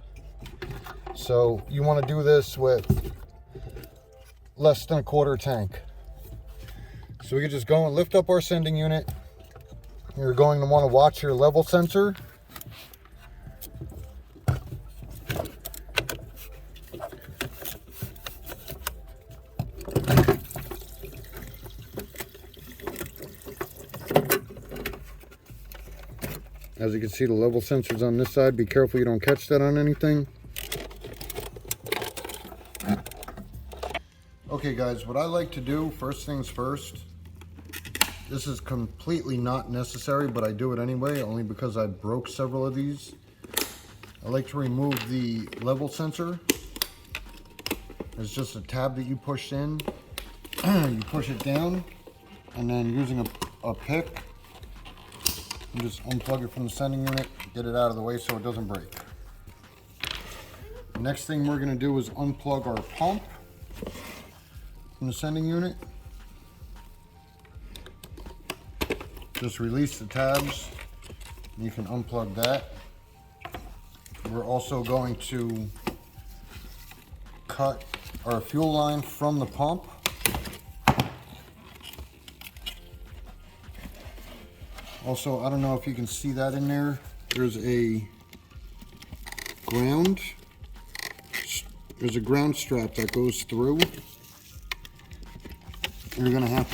So you want to do this with less than a quarter tank. So we can just go and lift up our sending unit. You're going to want to watch your level sensor. As you can see, the level sensor's on this side. Be careful you don't catch that on anything. Okay guys, what I like to do, first things first, this is completely not necessary, but I do it anyway, only because I broke several of these. I like to remove the level sensor. It's just a tab that you push in, you push it down, and then using a pick, you just unplug it from the sending unit, get it out of the way so it doesn't break. The next thing we're going to do is unplug our pump from the sending unit. Just release the tabs, and you can unplug that. We're also going to cut our fuel line from the pump. Also, I don't know if you can see that in there. There's a ground strap that goes through. You're gonna have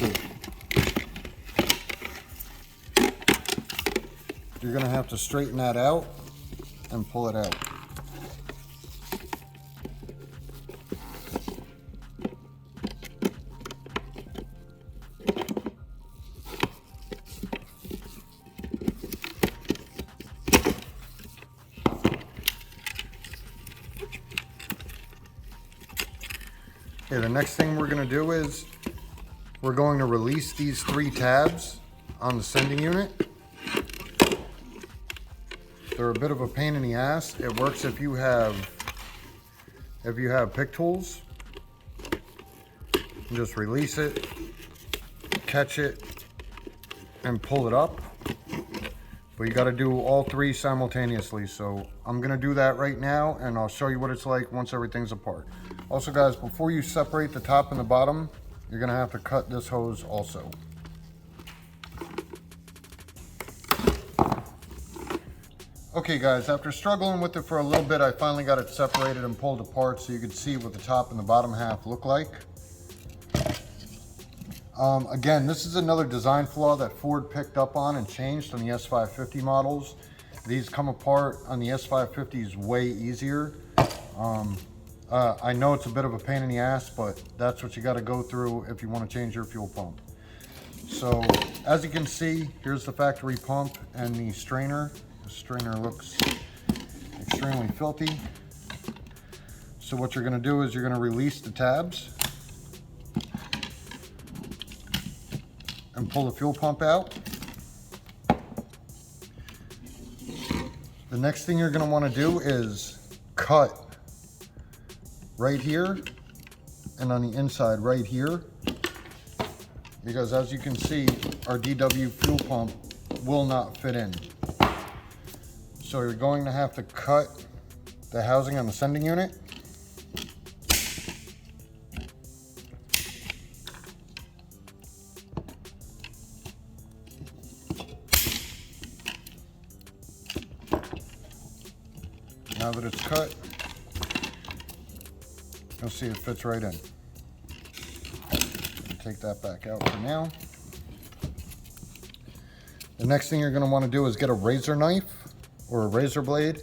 to straighten that out and pull it out. Okay, the next thing we're going to do is we're going to release these 3 tabs on the sending unit. They're a bit of a pain in the ass. It works if you have pick tools. You just release it, catch it, and pull it up. But you got to do all 3 simultaneously. So I'm going to do that right now, and I'll show you what it's like once everything's apart. Also guys, before you separate the top and the bottom, you're going to have to cut this hose also. Okay guys, after struggling with it for a little bit, I finally got it separated and pulled apart so you could see what the top and the bottom half look like. Again, this is another design flaw that Ford picked up on and changed on the S550 models. These come apart on the S550s way easier. I know it's a bit of a pain in the ass, but that's what you got to go through if you want to change your fuel pump. So as you can see, here's the factory pump and the strainer. The strainer looks extremely filthy. So what you're going to do is you're going to release the tabs and pull the fuel pump out. The next thing you're going to want to do is cut right here and on the inside right here, because as you can see, our DW fuel pump will not fit in. So you're going to have to cut the housing on the sending unit. Now that it's cut, you'll see it fits right in. Take that back out for now. The next thing you're going to want to do is get a razor knife or a razor blade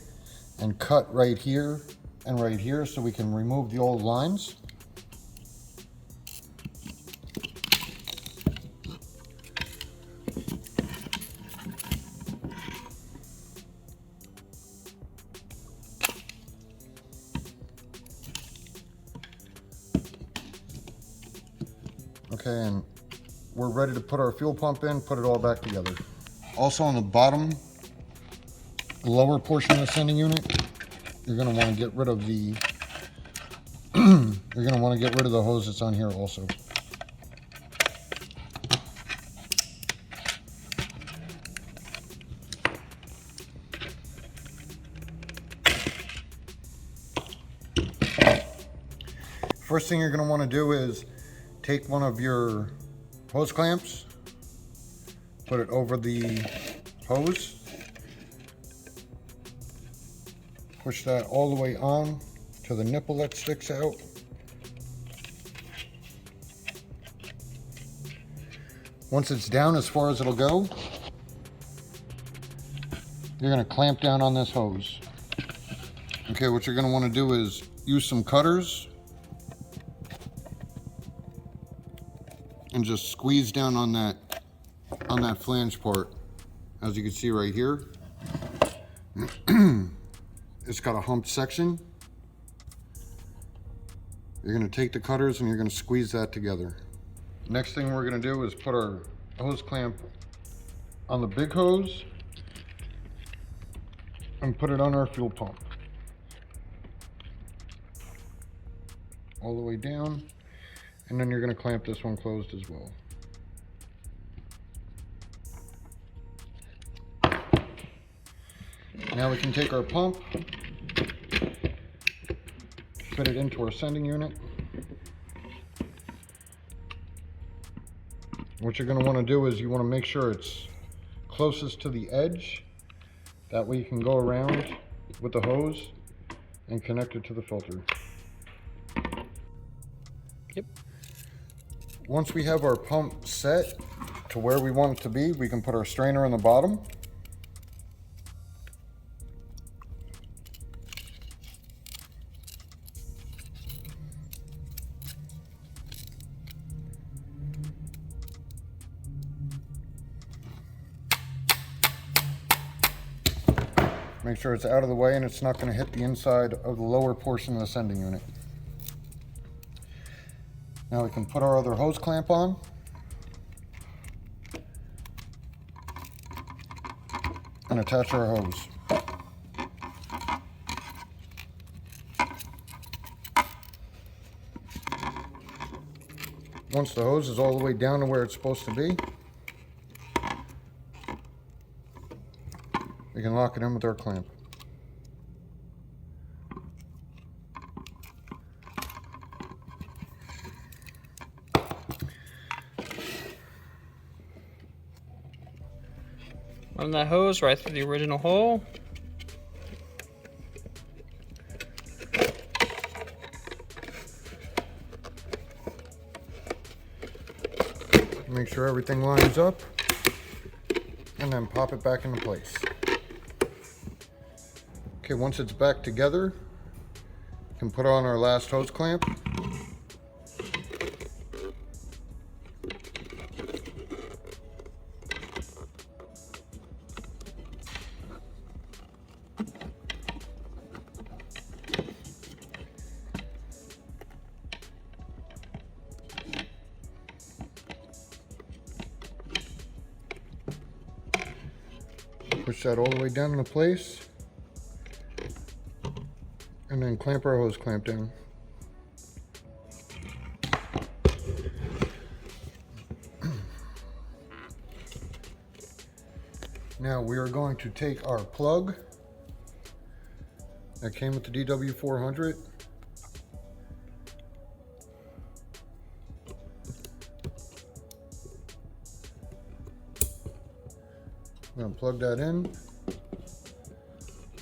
and cut right here and right here so we can remove the old lines. Okay, and we're ready to put our fuel pump in, put it all back together. Also on the bottom, lower portion of the sending unit, you're going to want to get rid of the hose that's on here also. First thing you're going to want to do is take one of your hose clamps, put it over the hose, push that all the way on to the nipple that sticks out. Once it's down as far as it'll go, you're going to clamp down on this hose. Okay, what you're going to want to do is use some cutters and just squeeze down on that flange part. As you can see right here, it's got a humped section. You're going to take the cutters and you're going to squeeze that together. Next thing we're going to do is put our hose clamp on the big hose and put it on our fuel pump. All the way down, and then you're going to clamp this one closed as well. Now we can take our pump, fit it into our sending unit. What you're going to want to do is you want to make sure it's closest to the edge. That way you can go around with the hose and connect it to the filter. Yep. Once we have our pump set to where we want it to be, we can put our strainer on the bottom. Make sure it's out of the way and it's not going to hit the inside of the lower portion of the sending unit. Now we can put our other hose clamp on. And attach our hose. Once the hose is all the way down to where it's supposed to be, we can lock it in with our clamp. Run that hose right through the original hole. Make sure everything lines up, and then pop it back into place. Okay, once it's back together, we can put on our last hose clamp. Push that all the way down into place, and then clamp our hose clamp down. Now we are going to take our plug that came with the DW400. We're going to plug that in,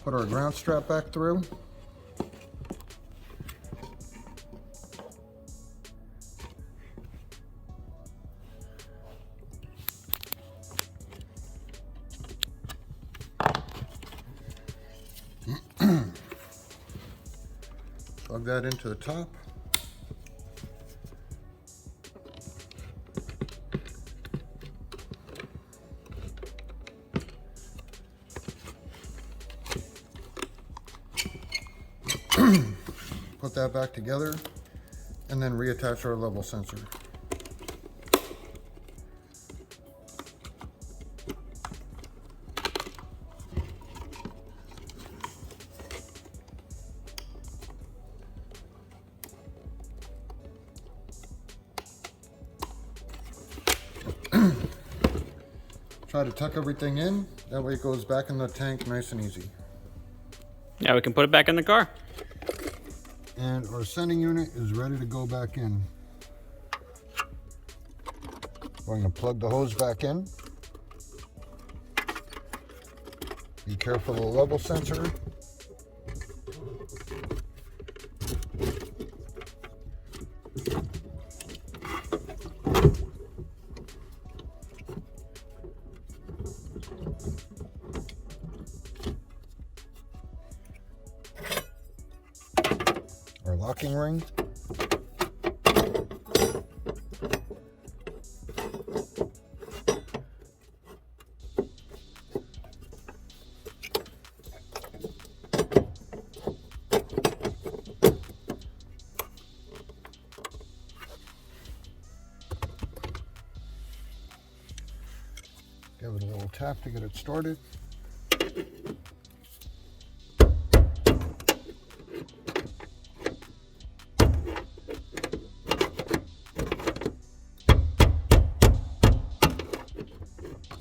put our ground strap back through. Plug that into the top. Put that back together and then reattach our level sensor. Try to tuck everything in, that way it goes back in the tank nice and easy. Now we can put it back in the car. And our sending unit is ready to go back in. We're going to plug the hose back in. Be careful of the level sensor. Our locking ring. Little tap to get it started.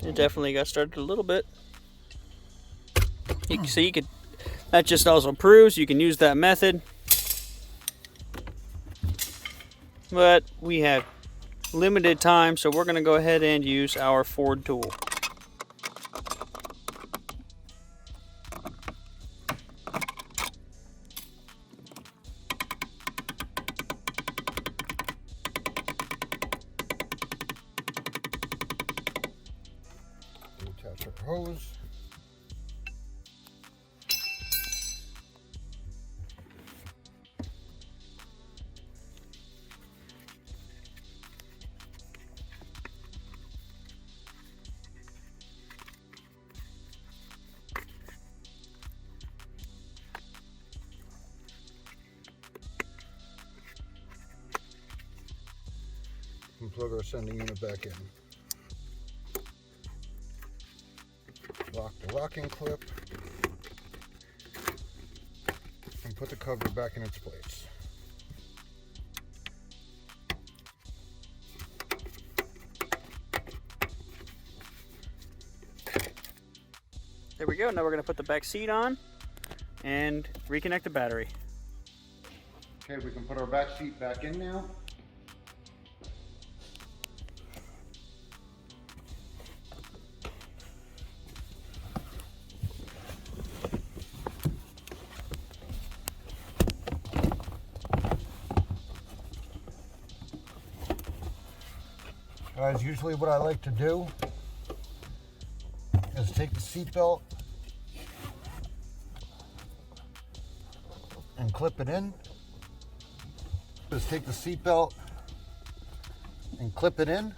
It definitely got started a little bit. You can see that just also proves you can use that method. But we have limited time, so we're going to go ahead and use our Ford tool. Attach our hose. And plug our sending unit back in. Lock the locking clip and put the cover back in its place. There we go. Now we're going to put the back seat on and reconnect the battery. Okay, we can put our back seat back in now. Guys, usually what I like to do is take the seat belt and clip it in. Just take the seat belt and clip it in.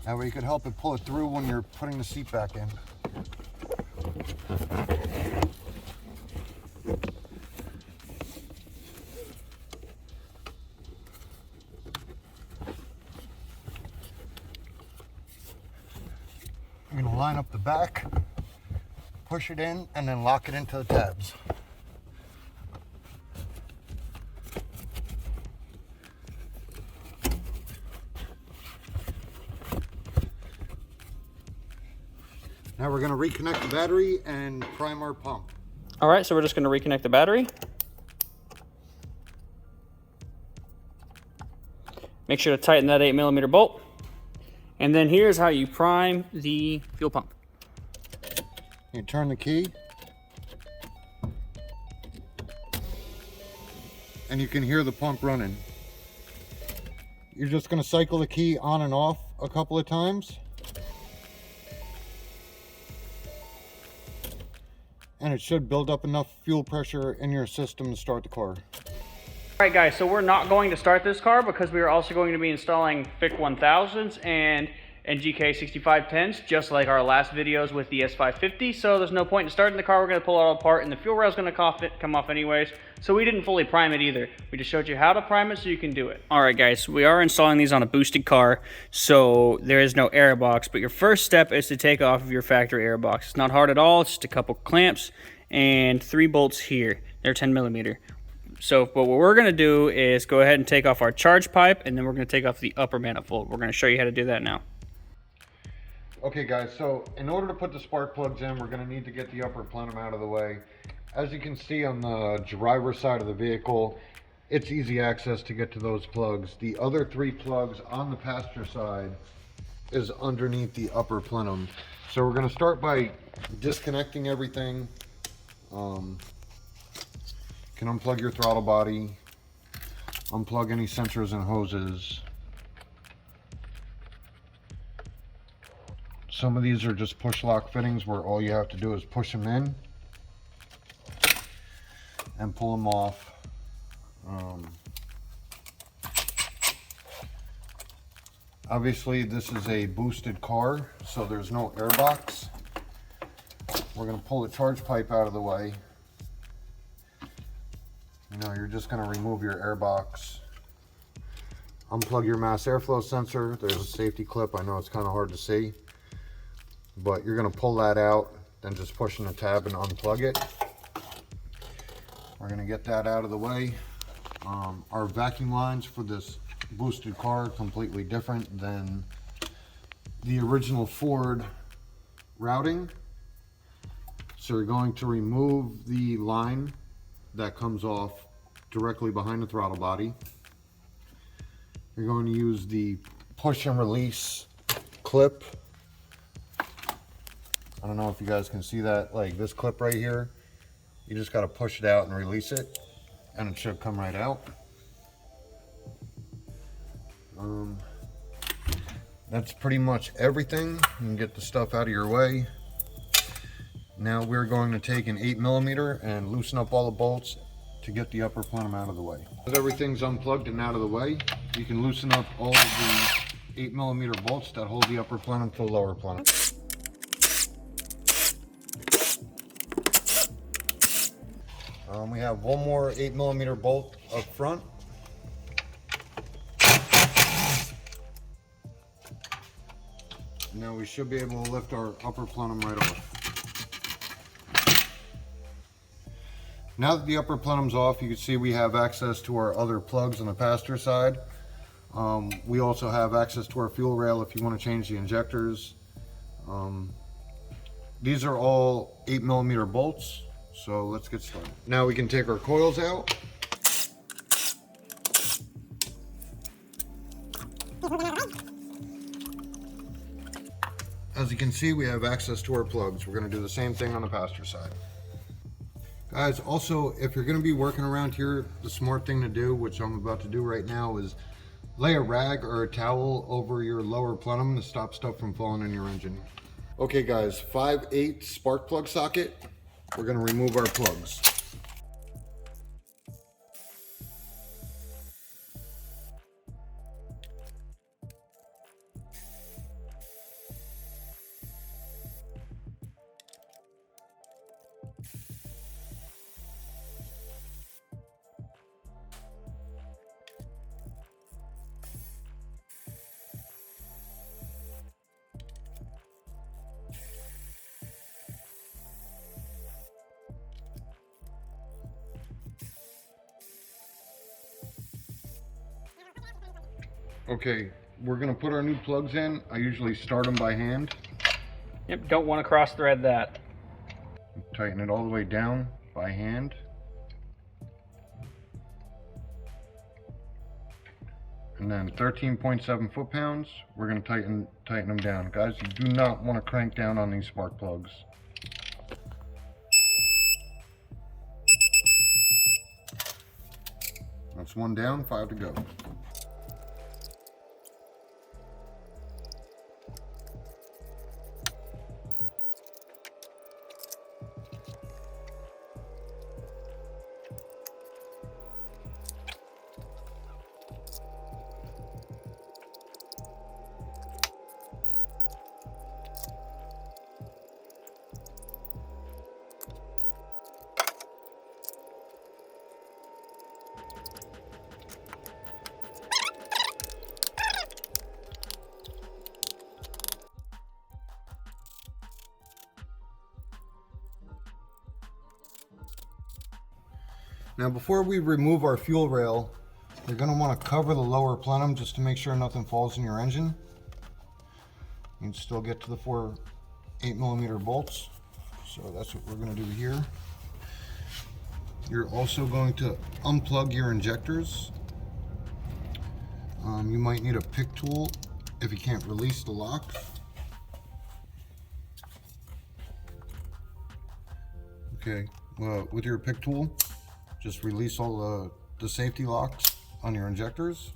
That way you can help it pull it through when you're putting the seat back in. I'm going to line up the back, push it in, and then lock it into the tabs. Now we're going to reconnect the battery and prime our pump. All right, so we're just going to reconnect the battery. Make sure to tighten that 8mm bolt. And then here's how you prime the fuel pump. You turn the key, and you can hear the pump running. You're just going to cycle the key on and off a couple of times. And it should build up enough fuel pressure in your system to start the car. Alright guys, so we're not going to start this car because we are also going to be installing FIC 1000s and GK 6510s, just like our last videos with the S550. So there's no point in starting the car. We're going to pull it all apart, and the fuel rail is going to come off anyways. So we didn't fully prime it either. We just showed you how to prime it so you can do it. Alright guys, we are installing these on a boosted car, so there is no air box. But your first step is to take off of your factory air box. It's not hard at all. It's just a couple clamps and 3 bolts here. They're 10mm. So what we're going to do is go ahead and take off our charge pipe, and then we're going to take off the upper manifold. We're going to show you how to do that now. Okay guys, so in order to put the spark plugs in, we're going to need to get the upper plenum out of the way. As you can see on the driver's side of the vehicle, it's easy access to get to those plugs. The other 3 plugs on the passenger side is underneath the upper plenum. So we're going to start by disconnecting everything. You can unplug your throttle body, unplug any sensors and hoses. Some of these are just push lock fittings where all you have to do is push them in and pull them off. Obviously this is a boosted car, so there's no air box. We're going to pull the charge pipe out of the way. you're just going to remove your air box, unplug your mass airflow sensor. There's a safety clip. I know it's kind of hard to see, but you're going to pull that out, then just pushing the tab and unplug it. We're going to get that out of the way. Our vacuum lines for this boosted car are completely different than the original Ford routing. So you're going to remove the line that comes off directly behind the throttle body. You're going to use the push and release clip. I don't know if you guys can see that, like this clip right here. You just got to push it out and release it, and it should come right out. That's pretty much everything. You can get the stuff out of your way. Now we're going to take an 8mm and loosen up all the bolts to get the upper plenum out of the way. As everything's unplugged and out of the way, you can loosen up all of the 8mm bolts that hold the upper plenum to the lower plenum. We have one more 8mm bolt up front. Now we should be able to lift our upper plenum right off. Now that the upper plenum's off, you can see we have access to our other plugs on the passenger side. We also have access to our fuel rail if you want to change the injectors. These are all 8mm bolts, so let's get started. Now we can take our coils out. As you can see, we have access to our plugs. We're going to do the same thing on the passenger side. Guys, also, if you're going to be working around here, the smart thing to do, which I'm about to do right now, is lay a rag or a towel over your lower plenum to stop stuff from falling in your engine. Okay guys, 5/8 spark plug socket. We're going to remove our plugs. Okay, we're going to put our new plugs in. I usually start them by hand. Yep, don't want to cross thread that. Tighten it all the way down by hand. And then 13.7 foot-pounds, we're going to tighten them down. Guys, you do not want to crank down on these spark plugs. That's one down, 5 to go. Now before we remove our fuel rail, you're going to want to cover the lower plenum just to make sure nothing falls in your engine. You can still get to the 4 8mm bolts, so that's what we're going to do here. You're also going to unplug your injectors. You might need a pick tool if you can't release the lock. Okay, with your pick tool, just release all the safety locks on your injectors.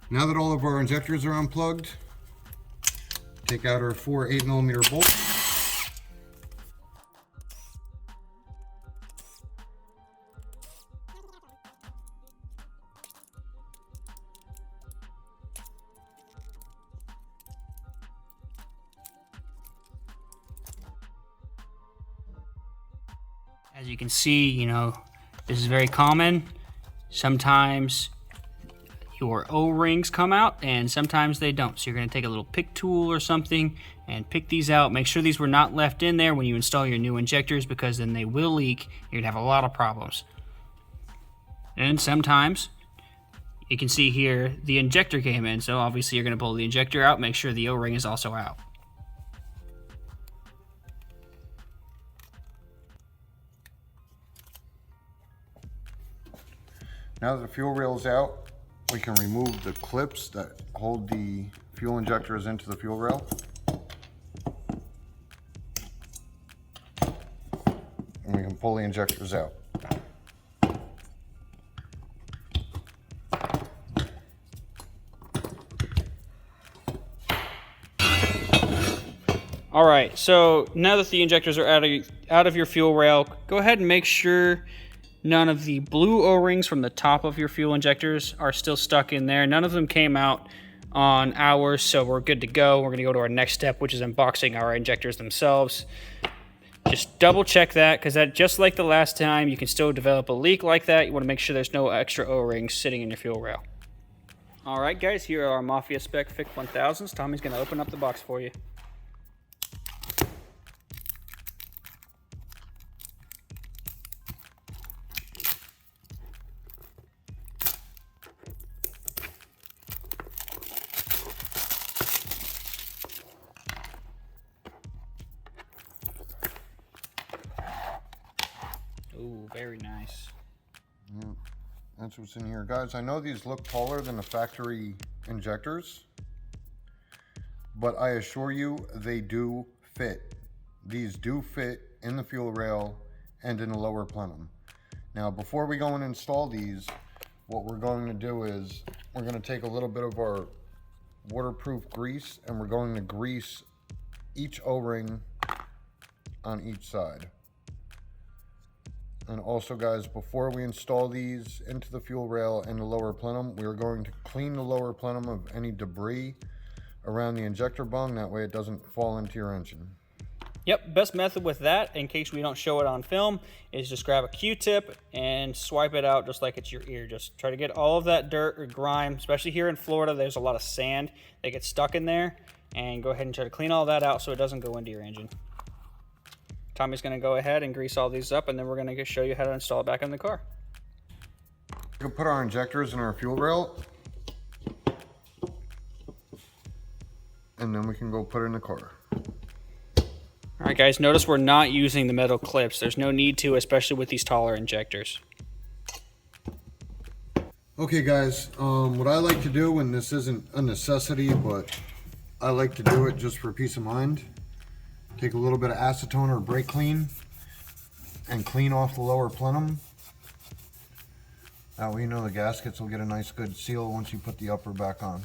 Now that all of our injectors are unplugged, take out our 4 8mm bolts. As you can see, you know, this is very common. Sometimes your O-rings come out and sometimes they don't. So you're gonna take a little pick tool or something and pick these out. Make sure these were not left in there when you install your new injectors, because then they will leak. You're gonna have a lot of problems. And sometimes you can see here the injector came in. So obviously you're gonna pull the injector out, make sure the O-ring is also out. Now that the fuel rail's out, we can remove the clips that hold the fuel injectors into the fuel rail. And we can pull the injectors out. All right, so now that the injectors are out of your fuel rail, go ahead and make sure none of the blue O-rings from the top of your fuel injectors are still stuck in there. None of them came out on ours, so we're good to go. We're gonna go to our next step, which is unboxing our injectors themselves. Just double check that, because that, just like the last time, you can still develop a leak like that. You wanna make sure there's no extra O-rings sitting in your fuel rail. All right, guys, here are our Mafia Spec FIC 1000s. Tommy's gonna open up the box for you. Ooh, very nice. Yeah, that's what's in here. Guys, I know these look taller than the factory injectors, but I assure you they do fit. These do fit in the fuel rail and in the lower plenum. Now, before we go and install these, what we're going to do is we're going to take a little bit of our waterproof grease and we're going to grease each O-ring on each side. And also, guys, before we install these into the fuel rail and the lower plenum, we are going to clean the lower plenum of any debris around the injector bung. That way it doesn't fall into your engine. Yep, best method with that, in case we don't show it on film, is just grab a Q-tip and swipe it out just like it's your ear. Just try to get all of that dirt or grime, especially here in Florida, there's a lot of sand that gets stuck in there, and go ahead and try to clean all that out so it doesn't go into your engine. Tommy's gonna go ahead and grease all these up, and then we're gonna show you how to install it back in the car. We'll put our injectors in our fuel rail, and then we can go put it in the car. All right, guys, notice we're not using the metal clips. There's no need to, especially with these taller injectors. Okay, guys, what I like to do, and this isn't a necessity, but I like to do it just for peace of mind. Take a little bit of acetone or brake clean and clean off the lower plenum. That way you know the gaskets will get a nice good seal once you put the upper back on.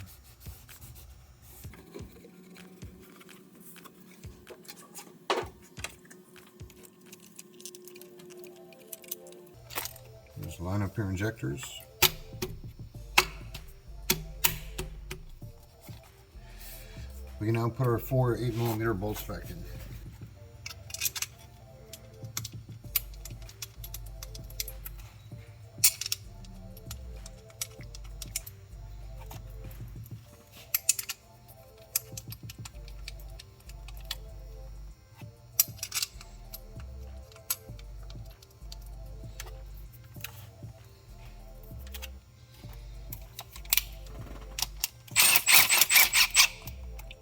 Just line up your injectors. We can now put our 4 8mm bolts back in.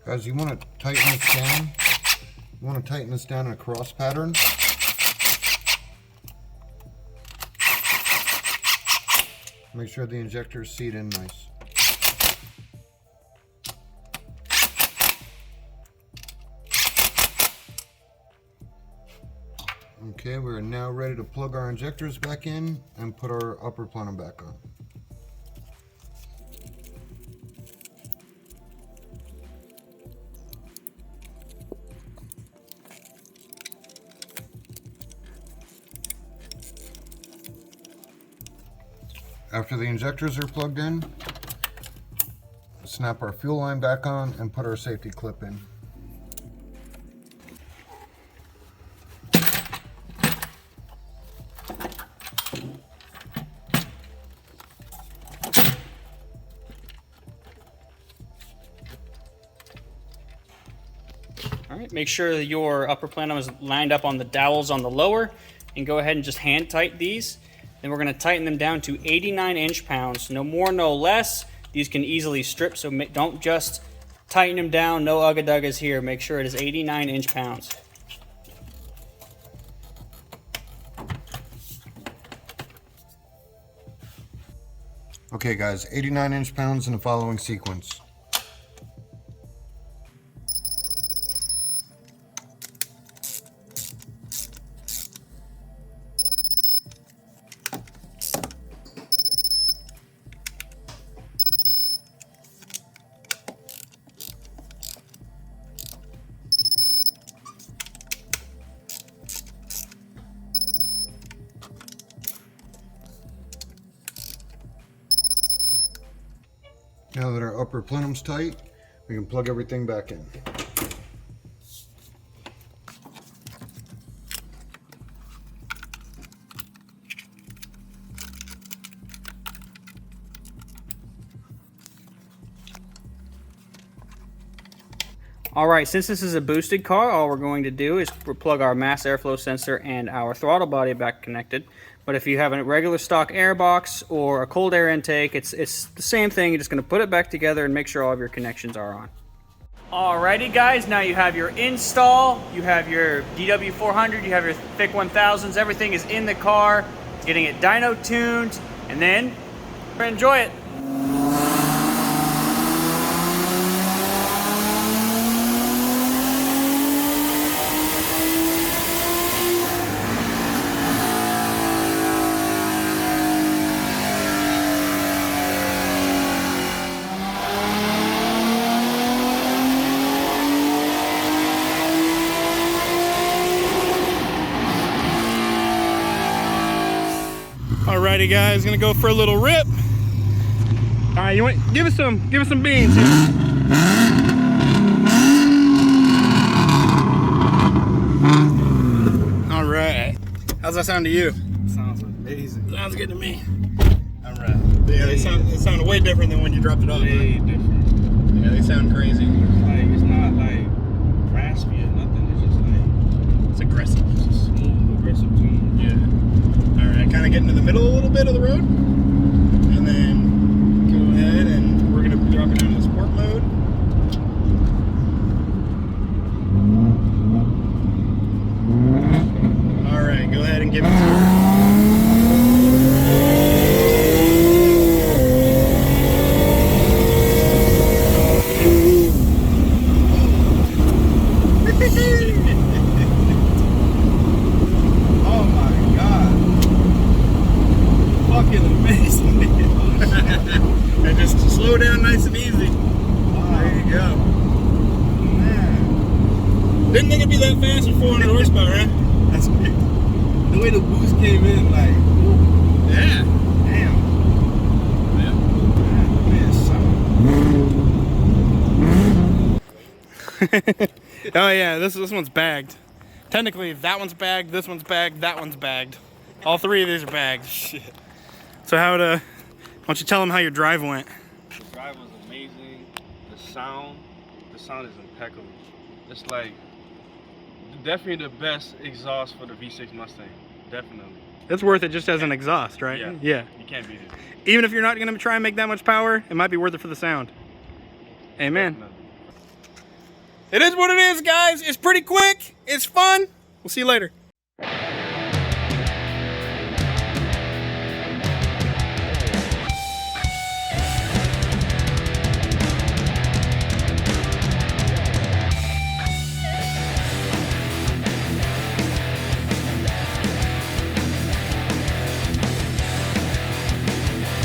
Guys, you want to tighten this down. You want to tighten this down in a cross pattern. Make sure the injectors seat in nice. Okay, we're now ready to plug our injectors back in and put our upper plenum back on. After the injectors are plugged in, snap our fuel line back on and put our safety clip in. All right, make sure that your upper plenum is lined up on the dowels on the lower, and go ahead and just hand tighten these. Then we're going to tighten them down to 89 inch-pounds, no more, no less. These can easily strip, so don't just tighten them down. No ugga-duggas here. Make sure it is 89 inch-pounds. Okay guys, 89 inch-pounds in the following sequence. Now that our upper plenum's tight, we can plug everything back in. All right, since this is a boosted car, all we're going to do is plug our mass airflow sensor and our throttle body back connected. But if you have a regular stock air box or a cold air intake, it's the same thing. You're just going to put it back together and make sure all of your connections are on. Alrighty guys, now you have your install, you have your DW400, you have your thick 1000s, everything is in the car, getting it dyno tuned, and then enjoy it. Alrighty guys, gonna go for a little rip. Alright, you want give us some beans here. Alright. How's that sound to you? Sounds amazing. Sounds good to me. Alright. Yeah, they sound way different than when you dropped it off. Way different. Yeah, they sound crazy. Like, it's not like raspy or nothing. It's just like, It's aggressive. it's a smooth, aggressive tune. Yeah. Alright, kind of get into the middle a little bit of the road. And then go ahead and we're going to drop it down to sport mode. Alright, go ahead and give it to Oh my god. Fucking amazing. and just slow down nice and easy. There you go. Man. Didn't think it'd be that fast with 400 horsepower, right? That's great. The way the boost came in, like, ooh, Yeah. damn. Yeah. Man, man, Oh yeah, this one's bagged. Technically, that one's bagged, this one's bagged, that one's bagged. All three of these are bagged. Shit. So why don't you tell them how your drive went? The drive was amazing. The sound is impeccable. It's like definitely the best exhaust for the V6 Mustang. Definitely. It's worth it just as an exhaust, right? Yeah. You can't beat it. Even if you're not gonna try and make that much power, it might be worth it for the sound. Amen. Definitely. It is what it is, guys. It's pretty quick. It's fun. We'll see you later.